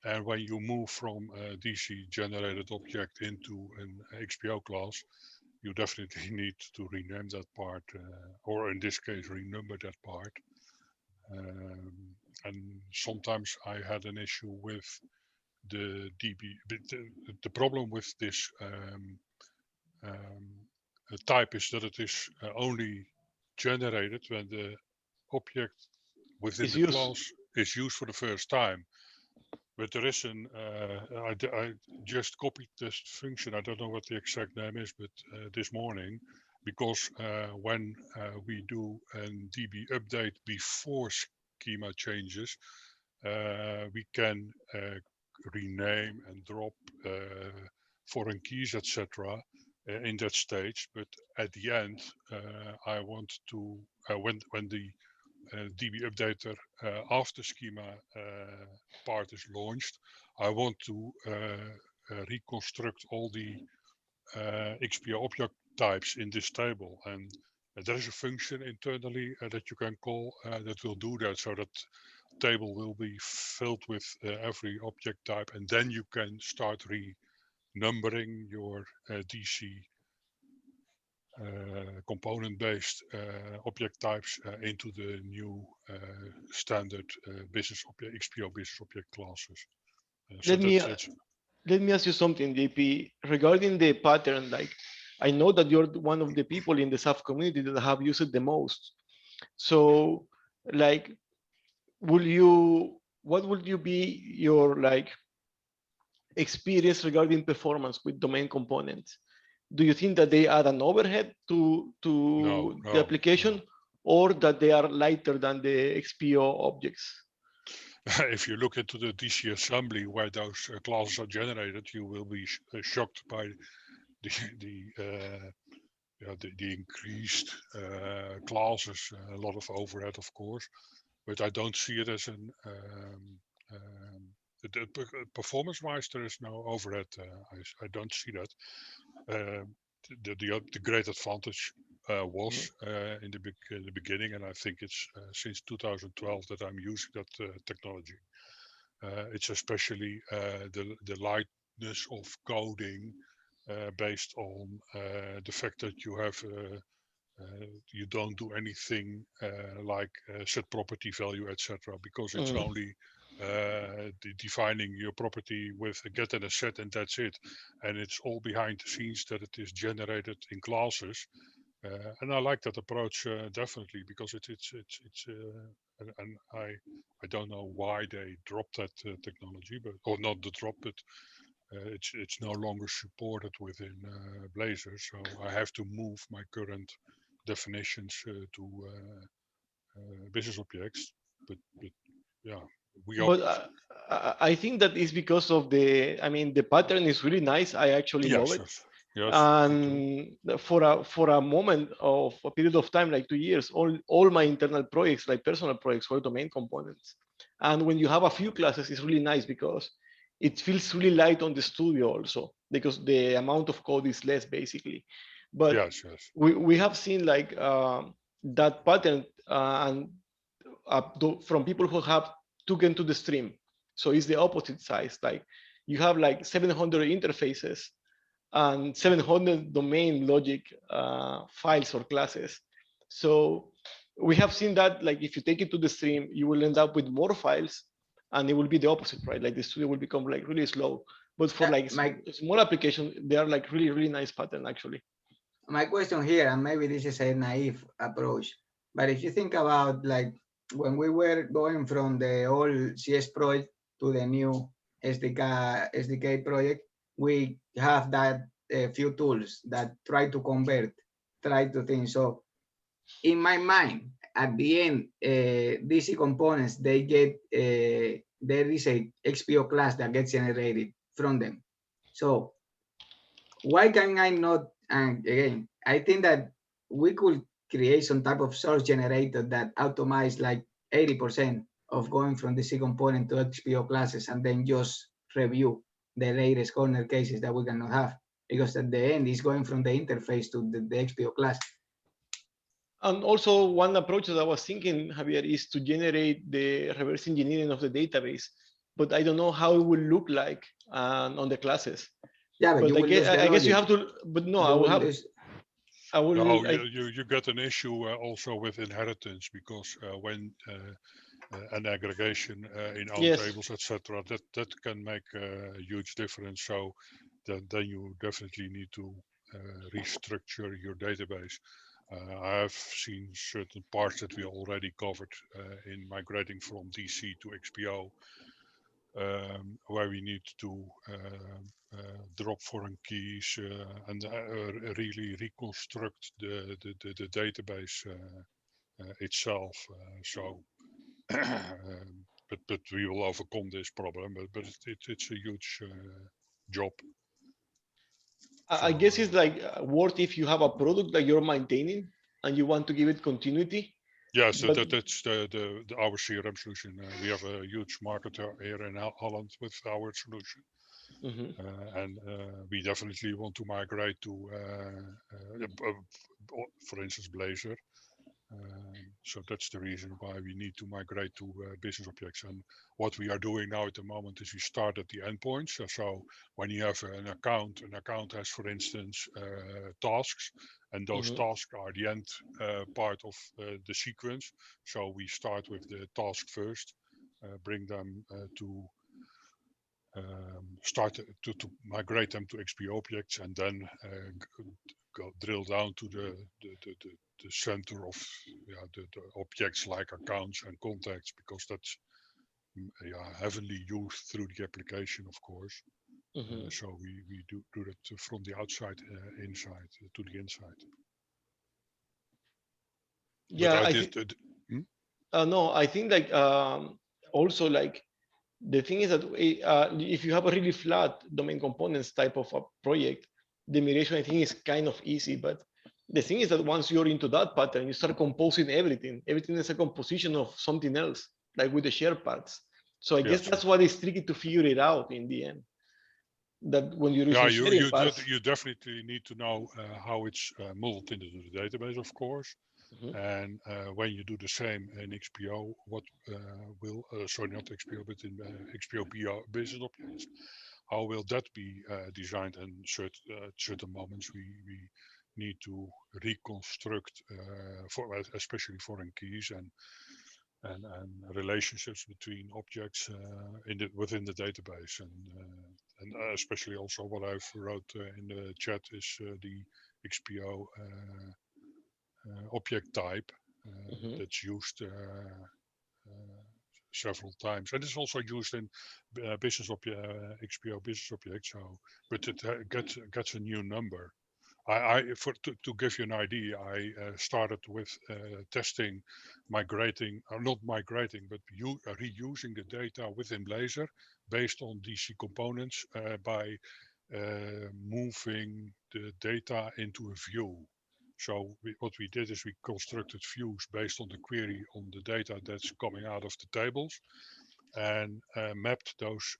And when you move from a DC generated object into an XPO class, you definitely need to rename that part, or in this case, renumber that part. And sometimes I had an issue with the DB. The problem with this type is that it is only generated when the object within the class is used for the first time. But there is an, I just copied this function. I don't know what the exact name is, but this morning, because when we do a DB update before schema changes, we can rename and drop foreign keys, etc. In that stage. But at the end, I want to, when the DB updater after schema part is launched, I want to reconstruct all the XPO object types in this table, and there is a function internally that you can call that will do that, so that table will be filled with every object type, and then you can start renumbering your DC component-based object types into the new standard business object, XPO business object classes. So let me ask you something, JP, regarding the pattern. Like, I know that you're one of the people in the SAF community that have used it the most. So, like, what would you be your like experience regarding performance with domain components? Do you think that they add an overhead to the application, or that they are lighter than the XPO objects? If you look into the DC assembly where those classes are generated, you will be shocked by the increased classes. A lot of overhead, of course, but I don't see it as an performance-wise. There is no overhead. I don't see that. The great advantage was in the beginning, and I think it's since 2012 that I'm using that technology. It's especially the lightness of coding based on the fact that you have you don't do anything like set property value, etc., because it's only defining your property with a get and a set, and that's it. And it's all behind the scenes that it is generated in classes. And I like that approach definitely, because it's and I don't know why they dropped that technology, but or not the drop, but it's no longer supported within Blazor. So I have to move my current definitions to business objects. But yeah, But I think that is because of the. I mean, the pattern is really nice. I actually love it. Yes, And for a moment of a period of time, like 2 years, all my internal projects, like personal projects, were domain components. And when you have a few classes, it's really nice because it feels really light on the studio also, because the amount of code is less basically. But yes. we have seen like that pattern and from people who have taken to the stream. So it's the opposite size. Like you have like 700 interfaces and 700 domain logic files or classes. So we have seen that like if you take it to the stream, you will end up with more files, and it will be the opposite, right? Like the studio will become like really slow. But for like small application, they are like really nice pattern actually. My question here, and maybe this is a naive approach, but if you think about like when we were going from the old CS project to the new SDK project, we have that few tools that try to convert, try to think. So in my mind, at the end, DC components, they get, there is a XPO class that gets generated from them. So why can I not, and again, I think that we could create some type of source generator that automate like 80% of going from DC component to XPO classes, and then just review the latest corner cases that we cannot have, because at the end it's going from the interface to the XPO class. And also one approach that I was thinking, Javier, is to generate the reverse engineering of the database, but I don't know how it will look like on the classes. Yeah, but I guess you have to, but no, I will have. No, you get an issue also with inheritance, because when an aggregation in own tables, etc., that can make a huge difference. So then you definitely need to restructure your database. I have seen certain parts that we already covered in migrating from DC to XPO, where we need to drop foreign keys and really reconstruct the database itself. But we will overcome this problem. But it's a huge job. I guess it's like worth if you have a product that you're maintaining and you want to give it continuity. Yes, that's our CRM solution. We have a huge market here in Holland with our solution. And we definitely want to migrate to, for instance, Blazor. So that's the reason why we need to migrate to business objects. And what we are doing now at the moment is we start at the endpoints. So when you have an account has, for instance, tasks, and those tasks are the end part of the sequence. So we start with the task first, bring them to start to migrate them to XP objects, and then go drill down to the center of the objects like accounts and contacts, because that's heavily used through the application, of course. So we do that from the outside inside to the inside. Yeah, no, I think like also like the thing is that if you have a really flat domain components type of a project, the migration I think is kind of easy. But the thing is that once you're into that pattern, you start composing everything. Everything is a composition of something else, like with the shared parts. So I guess that's what is tricky to figure it out in the end. That when you're using sharing parts, you definitely need to know how it's modeled into the database, of course. And when you do the same in XPO, what will sorry, not XPO, but in XPO business objects, how will that be designed? And certain moments we need to reconstruct especially foreign keys and relationships between objects within the database, and especially also what I've wrote in the chat is the XPO object type that's used several times, and it's also used in business XPO business object. So, but it gets a new number. To give you an idea, I started with testing, migrating, or not migrating, but reusing the data within Blazor based on DC components by moving the data into a view. So what we did is we constructed views based on the query on the data that's coming out of the tables, and mapped those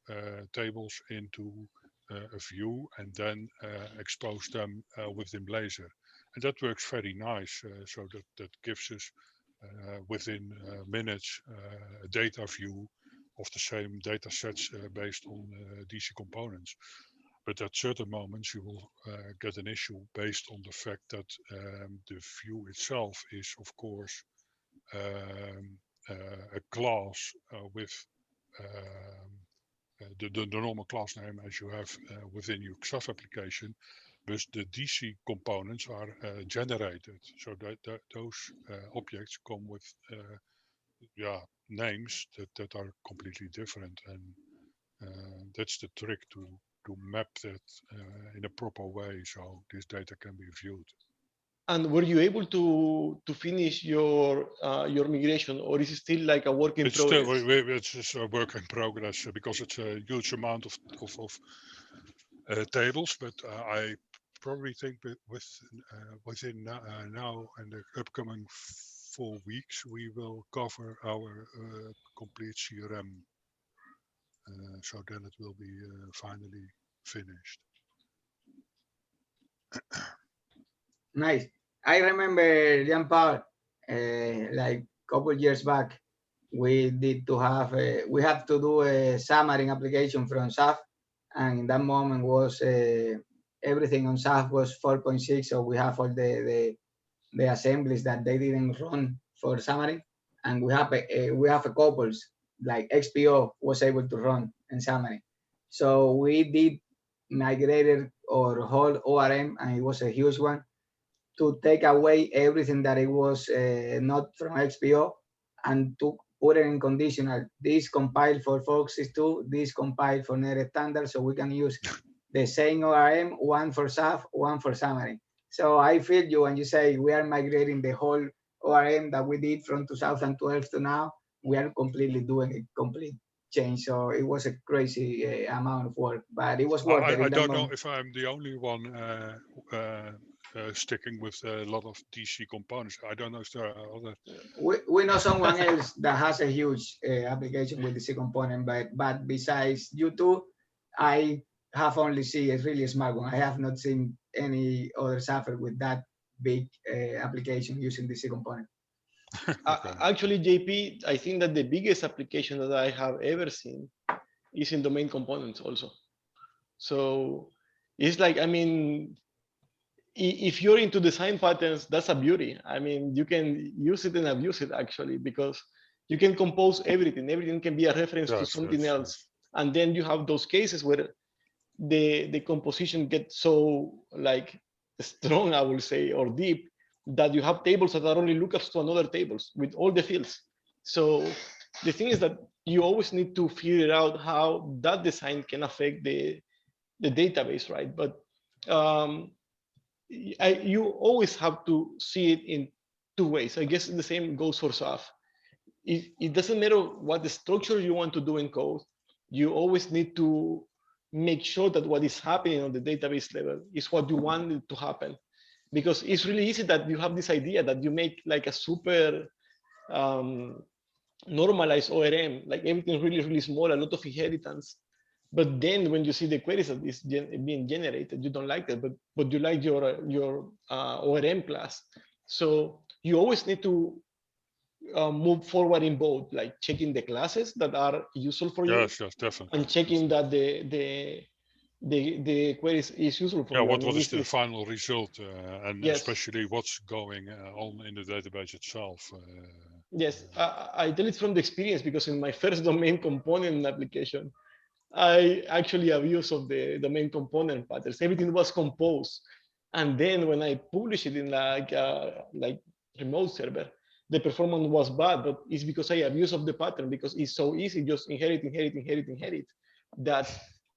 tables into a view, and then expose them within Blazor. And that works very nice. So that gives us within minutes a data view of the same data sets based on DC components. But at certain moments you will get an issue based on the fact that the view itself is, of course, a class with the normal class name as you have within your XAF application, but the DC components are generated. So that those objects come with names that are completely different, and that's the trick to map that in a proper way so this data can be viewed. And were you able to finish your migration, or is it still like a work in progress? It's just a work in progress because it's a huge amount of tables. But I probably think that within now and the upcoming 4 weeks, we will cover our complete CRM. So then it will be finally finished. Nice. I remember, Jean-Paul, like a couple years back, we did to have we have to do a Xamarin application from XAF, and in that moment was everything on XAF was 4.6, so we have all the assemblies that they didn't run for Xamarin, and we have a couples like XPO was able to run in Xamarin, so we did migrated our whole ORM, and it was a huge one, to take away everything that it was not from XPO and to put it in conditional. This compiled for 462, this compiled for Net Standard, so we can use the same ORM, one for XAF, one for Xamarin. So I feel you when you say we are migrating the whole ORM that we did from 2012 to now. We are completely doing a complete change. So it was a crazy amount of work, but it was worth it. I don't know if I'm the only one sticking with a lot of DC components. I don't know if there are other. We know someone else that has a huge application with DC component, but besides you two, I have only seen a really smart one. I have not seen any other XAFer with that big application using DC component. Okay. Actually, JP, I think that the biggest application that I have ever seen is in domain components also. So it's like, I mean, if you're into design patterns, that's a beauty. I mean, you can use it and abuse it actually, because you can compose everything. Everything can be a reference to something else. And then you have those cases where the composition gets so like strong, I will say, or deep, that you have tables that are only lookups to another tables with all the fields. So the thing is that you always need to figure out how that design can affect the database, right? But you always have to see it in two ways. I guess the same goes for XAF. It doesn't matter what the structure you want to do in code. You always need to make sure that what is happening on the database level is what you want it to happen. Because it's really easy that you have this idea that you make like a super normalized ORM, like everything really, really small, a lot of inheritance. But then when you see the queries that is being generated, you don't like that, but you like your ORM class. So you always need to move forward in both, like checking the classes that are useful for you, yes, definitely, and checking that the the query is useful for yeah, you. what I mean, is the final result, and yes. especially what's going on in the database itself. Yes, I tell it from the experience, because in my first domain component application, I actually abused of the domain component patterns. Everything was composed, and then when I publish it in like remote server, the performance was bad. But it's because I abuse of the pattern, because it's so easy, just inherit, that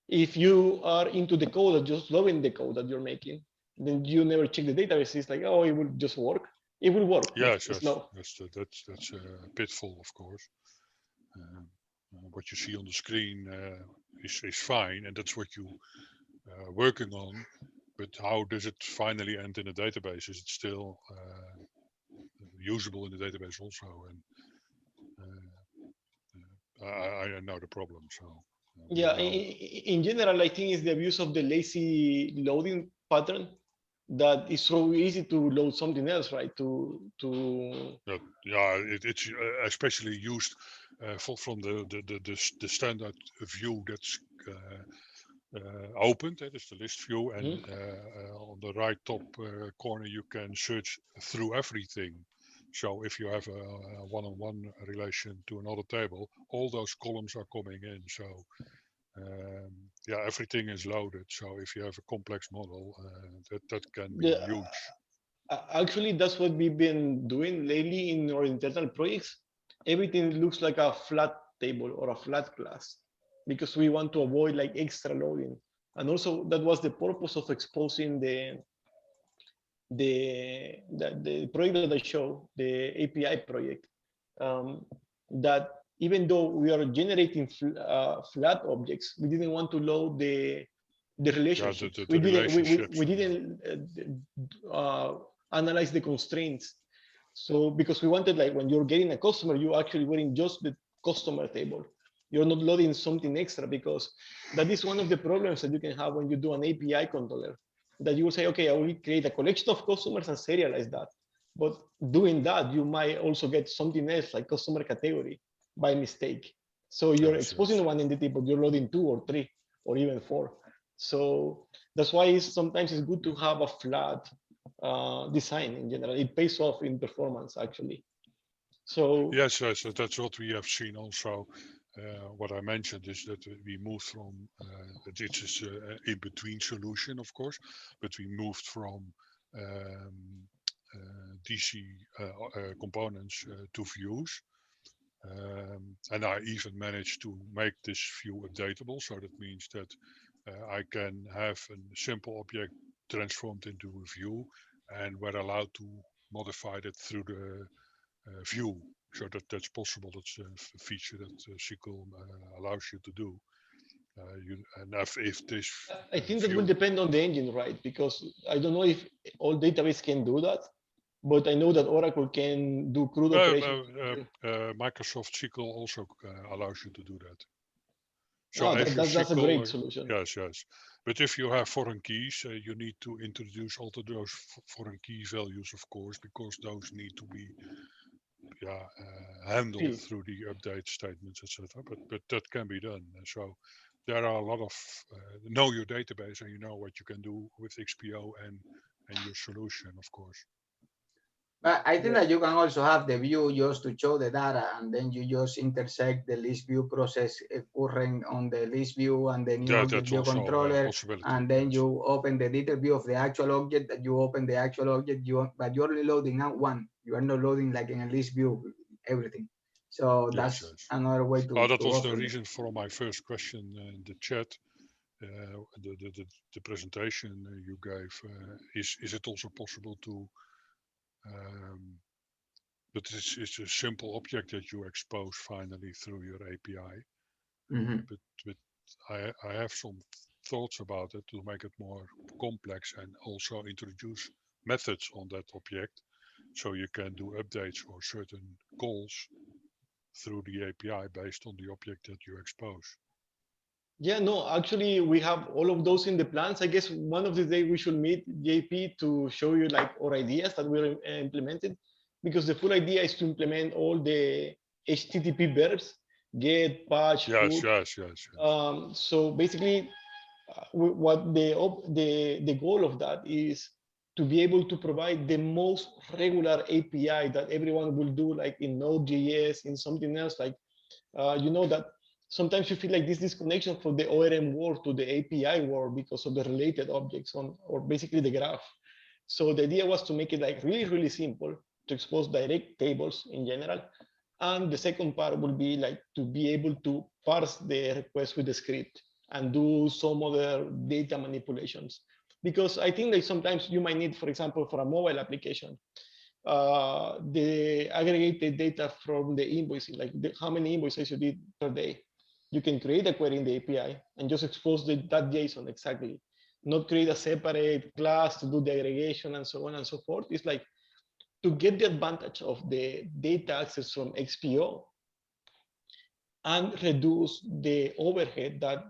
if you are into the code or just loving the code that you're making, then you never check the database. It's like, oh, it will just work. It will work. Yes, It's yes, no. that's a pitfall, of course. What you see on the screen is fine, and that's what you working on. But how does it finally end in a database? Is it still usable in the database also? And I know the problem. So Yeah, in general, I think it's the abuse of the lazy loading pattern, that is so easy to load something else, right? Yeah, it's especially used from the standard view that's opened. That is the list view, and on the right top corner you can search through everything. So if you have a one-on-one relation to another table, all those columns are coming in. So yeah, everything is loaded. So if you have a complex model, that can be huge. Actually, that's what we've been doing lately in our internal projects. Everything looks like a flat table or a flat class, because we want to avoid like extra loading. And also that was the purpose of exposing the project that I show, the API project, that even though we are generating flat objects, we didn't want to load the relationships. Yeah, we didn't analyze the constraints. So because we wanted, like, when you're getting a customer, you actually were in just the customer table. You're not loading something extra, because that is one of the problems that you can have when you do an API controller, that you will say, okay, I will create a collection of customers and serialize that. But doing that, you might also get something else like customer category by mistake. So you're exposing one entity, but you're loading 2 or 3 or even 4. So that's why sometimes it's good to have a flat design in general. It pays off in performance, actually. So yes, that's what we have seen also. What I mentioned is that we moved from this is an in-between solution, of course, but we moved from DC components to views. And I even managed to make this view updatable. So that means that I can have a simple object transformed into a view, and we're allowed to modify that through the view. So that's possible. That's a feature that SQL allows you to do. If this I think that will depend on the engine, right? Because I don't know if all database can do that, but I know that Oracle can do CRUD operations. Microsoft SQL also allows you to do that. So that's a great solution. Yes. But if you have foreign keys, you need to introduce also those foreign key values, of course, because those need to be handled through the update statements, etc. But that can be done. So there are a lot of know your database, and you know what you can do with XPO and your solution, of course. But I think that you can also have the view just to show the data, and then you just intersect the list view process occurring on the list view and the new object view controller, and then you open the detail view of the actual object. That you open the actual object, but you're only loading out one. You are not loading like in a list view everything. So that's another way to. That was the reason for my first question in the chat. The presentation you gave, is it also possible to but it's a simple object that you expose finally through your API. But I have some thoughts about it to make it more complex, and also introduce methods on that object, so you can do updates or certain calls through the API based on the object that you expose. Yeah, no, actually we have all of those in the plans. I guess one of the days we should meet JP to show you like our ideas that we're implemented, because the full idea is to implement all the HTTP verbs, get, patch, put. Yes. So basically, what the goal of that is to be able to provide the most regular API that everyone will do, like in Node.js, in something else, like you know that sometimes you feel like this disconnection from the ORM world to the API world because of the related objects on, or basically the graph. So the idea was to make it like really, really simple to expose direct tables in general. And the second part would be like to be able to parse the request with the script and do some other data manipulations. Because I think that sometimes you might need, for example, for a mobile application, the aggregated data from the invoicing, like how many invoices you did per day. You can create a query in the API and just expose that JSON exactly, not create a separate class to do the aggregation and so on and so forth. It's like to get the advantage of the data access from XPO and reduce the overhead that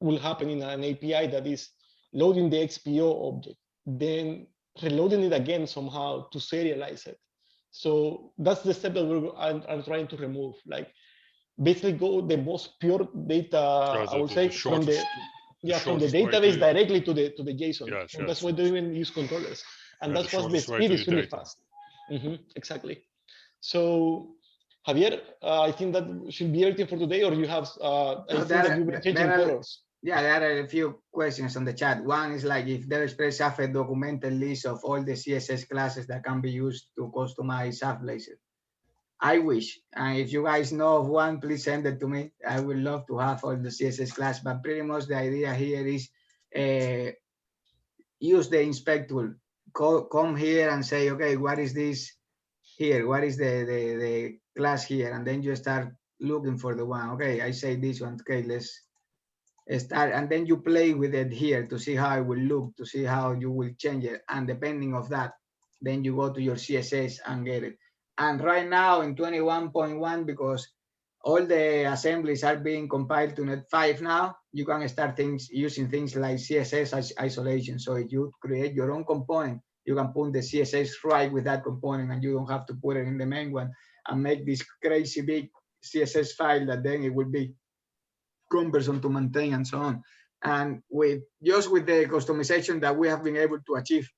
will happen in an API that is loading the XPO object, then reloading it again somehow to serialize it. So that's the step that I'm trying to remove. Like basically go the most pure data, I would say, from the database directly to the JSON. Yes, and that's why they even use controllers. And that's why the speed is really fast. Exactly. So Javier, I think that should be everything for today, or you have, I think that you've been changing colors. Yeah, there are a few questions on the chat. One is like if DevExpress have a documented list of all the CSS classes that can be used to customize Blazor. I wish, and if you guys know of one, please send it to me. I would love to have all the CSS class, but pretty much the idea here is use the inspect tool. Come here and say, okay, what is this here? What is the class here? And then you start looking for the one. Okay, I say this one. Okay, let's start. And then you play with it here to see how it will look, to see how you will change it. And depending of that, then you go to your CSS and get it. And right now in 21.1, because all the assemblies are being compiled to Net 5 now, you can start using things like CSS as isolation. So if you create your own component, you can put the CSS right with that component and you don't have to put it in the main one and make this crazy big CSS file that then it will be cumbersome to maintain and so on. And with the customization that we have been able to achieve,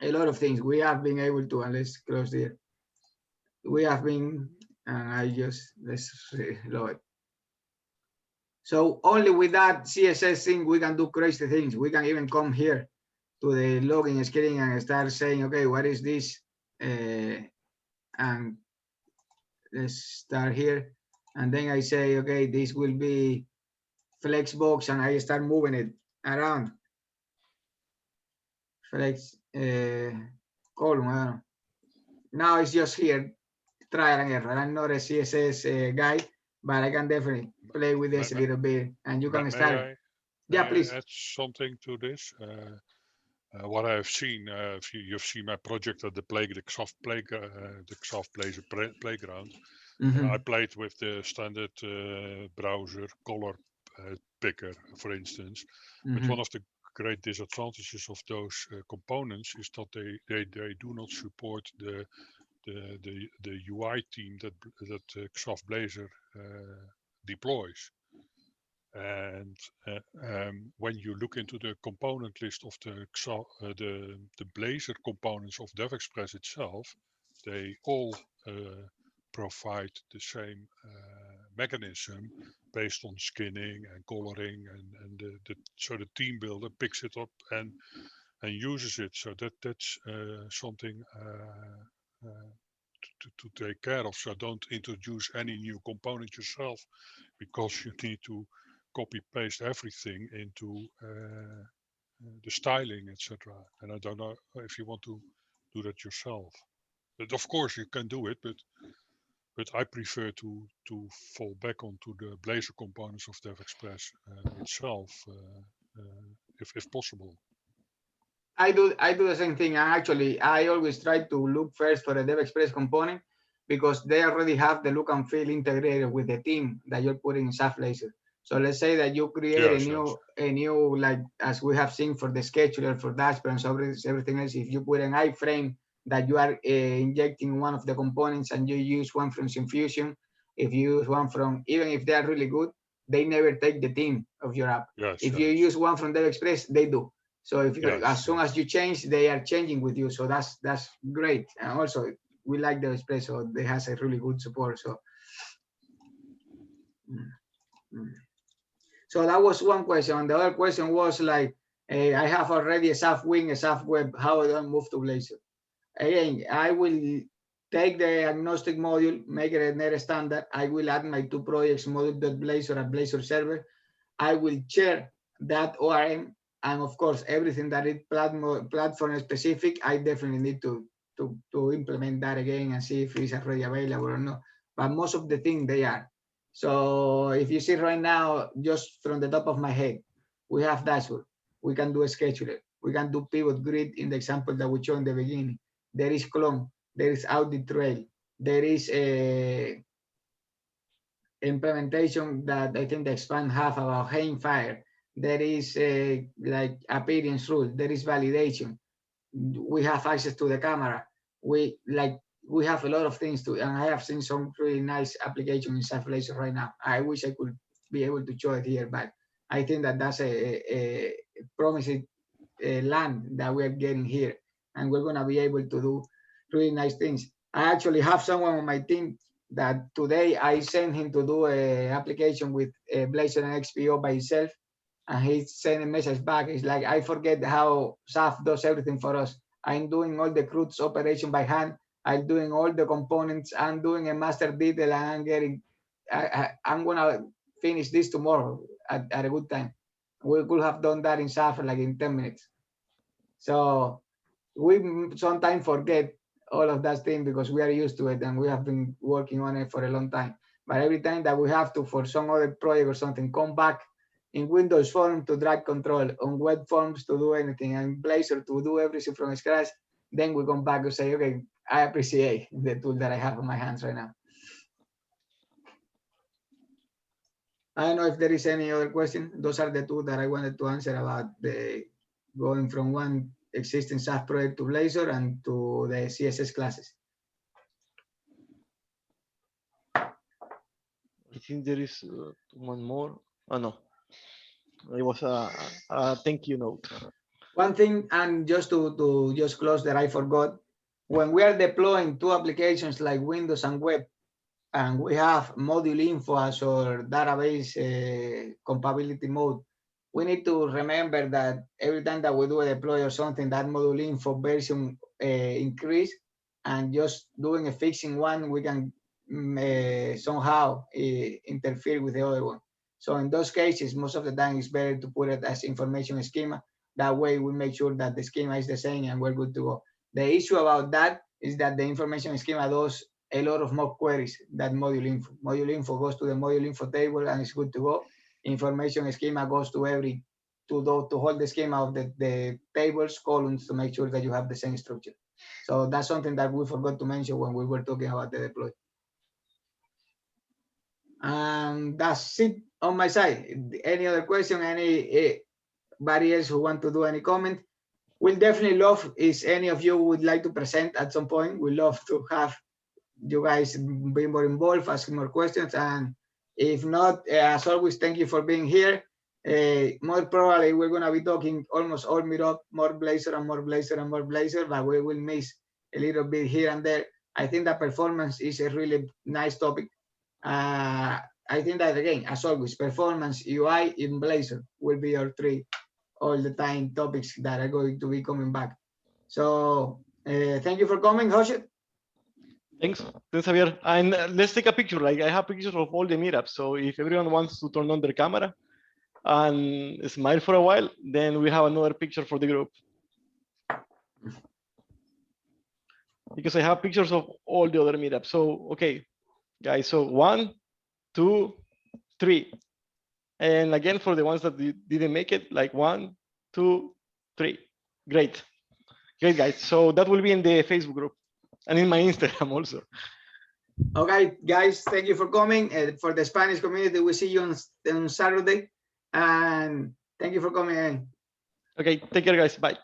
a lot of things we have been able to, and let's close there. We have been, and let's load. So only with that CSS thing, we can do crazy things. We can even come here to the login screen and start saying, okay, what is this? And let's start here. And then I say, okay, this will be Flexbox, and I start moving it around. Flex column, I don't know. Now it's just here, trial and error. I'm not a CSS guy, but I can definitely play with this a little bit, and you can start. Yeah, please. Add something to this. What I have seen, you've seen my project at the XAF Blazor playground. I played with the standard browser color picker, for instance. But one of the great disadvantages of those components is that they do not support the UI team that XAF Blazor deploys. And when you look into the component list of the Blazor components of DevExpress itself, they all provide the same mechanism based on skinning and coloring, and so the team builder picks it up and uses it. So that's something to take care of. So don't introduce any new component yourself, because you need to copy paste everything into the styling, etc. And I don't know if you want to do that yourself. But of course you can do it, but I prefer to fall back onto the Blazor components of DevExpress itself, if possible. I do the same thing. And actually, I always try to look first for a DevExpress component, because they already have the look and feel integrated with the theme that you're putting in Blazor. So let's say that you create a new, like as we have seen for the scheduler, for dashboard, and so everything else. If you put an iframe that you are injecting one of the components, and you use one from Syfusion, if you use one from, even if they are really good, they never take the theme of your app. Yes, If you use one from DevExpress, they do. So if you, Yes, as soon as you change, they are changing with you. So that's great. And also we like DevExpress, so they has a really good support. So so that was one question. And the other question was like, I have already a SAF Wing, a SAF Web. How do I move to Blazor? Again, I will take the agnostic module, make it a net standard. I will add my two projects, module.blazor and Blazor server. I will share that ORM, and of course, everything that is platform specific, I definitely need to implement that again and see if it's already available or not. But most of the things they are. So if you see right now, just from the top of my head, we have dashboard. We can do a scheduler. We can do pivot grid in the example that we showed in the beginning. There is clone. There is audit trail. There is a implementation that I think the expand have about hang fire. There is like appearance rule. There is validation. We have access to the camera. We have a lot of things to, and I have seen some really nice applications in Blazor right now. I wish I could be able to show it here, but I think that that's a promising land that we're getting here, and we're gonna be able to do really nice things. I actually have someone on my team that today I sent him to do a application with Blazor and XPO by himself, and he sent a message back. It's like, I forget how SAF does everything for us. I'm doing all the CRUD's operation by hand. I'm doing all the components. I'm doing a master detail, and I'm getting. I'm gonna finish this tomorrow at a good time. We could have done that in SAF like in 10 minutes. So we sometimes forget all of that thing because we are used to it and we have been working on it for a long time. But every time that we have to, for some other project or something, come back in Windows Form to drag control, on web forms to do anything, and Blazor to do everything from scratch, then we come back and say, okay, I appreciate the tool that I have in my hands right now. I don't know if there is any other question. Those are the two that I wanted to answer about the going from one existing SAF project to Blazor and to the CSS classes. I think there is one more. Oh no, it was a thank you note. One thing, and just to just close that I forgot, when we are deploying two applications like Windows and web, and we have module info as our database compatibility mode, we need to remember that every time that we do a deploy or something, that module info version increase, and just doing a fixing one, we can somehow interfere with the other one. So in those cases, most of the time it's better to put it as information schema. That way we make sure that the schema is the same and we're good to go. The issue about that is that the information schema does a lot of more queries than module info. Module info goes to the module info table and it's good to go. Information schema goes to to hold the schema of the tables, columns, to make sure that you have the same structure. So that's something that we forgot to mention when we were talking about the deploy. And that's it on my side. Any other question? Anybody else who want to do any comment? We'll definitely love if any of you would like to present at some point. We love to have you guys be more involved, asking more questions. And if not, as always, thank you for being here. More probably, we're going to be talking almost all meetup, more Blazor and more Blazor and more Blazor, but we will miss a little bit here and there. I think that performance is a really nice topic. I think that, again, as always, performance, UI, in Blazor will be our three all the time topics that are going to be coming back. So thank you for coming, Jose. Thanks, Javier. And let's take a picture. Like, I have pictures of all the meetups. So if everyone wants to turn on their camera and smile for a while, then we have another picture for the group. Because I have pictures of all the other meetups. So, okay, guys, so 1, 2, 3. And again, for the ones that didn't make it, like 1, 2, 3. Great. Great, guys. So that will be in the Facebook group and in my Instagram also. Okay, guys, thank you for coming. For the Spanish community, we'll see you on Saturday. And thank you for coming in. Okay, take care, guys. Bye.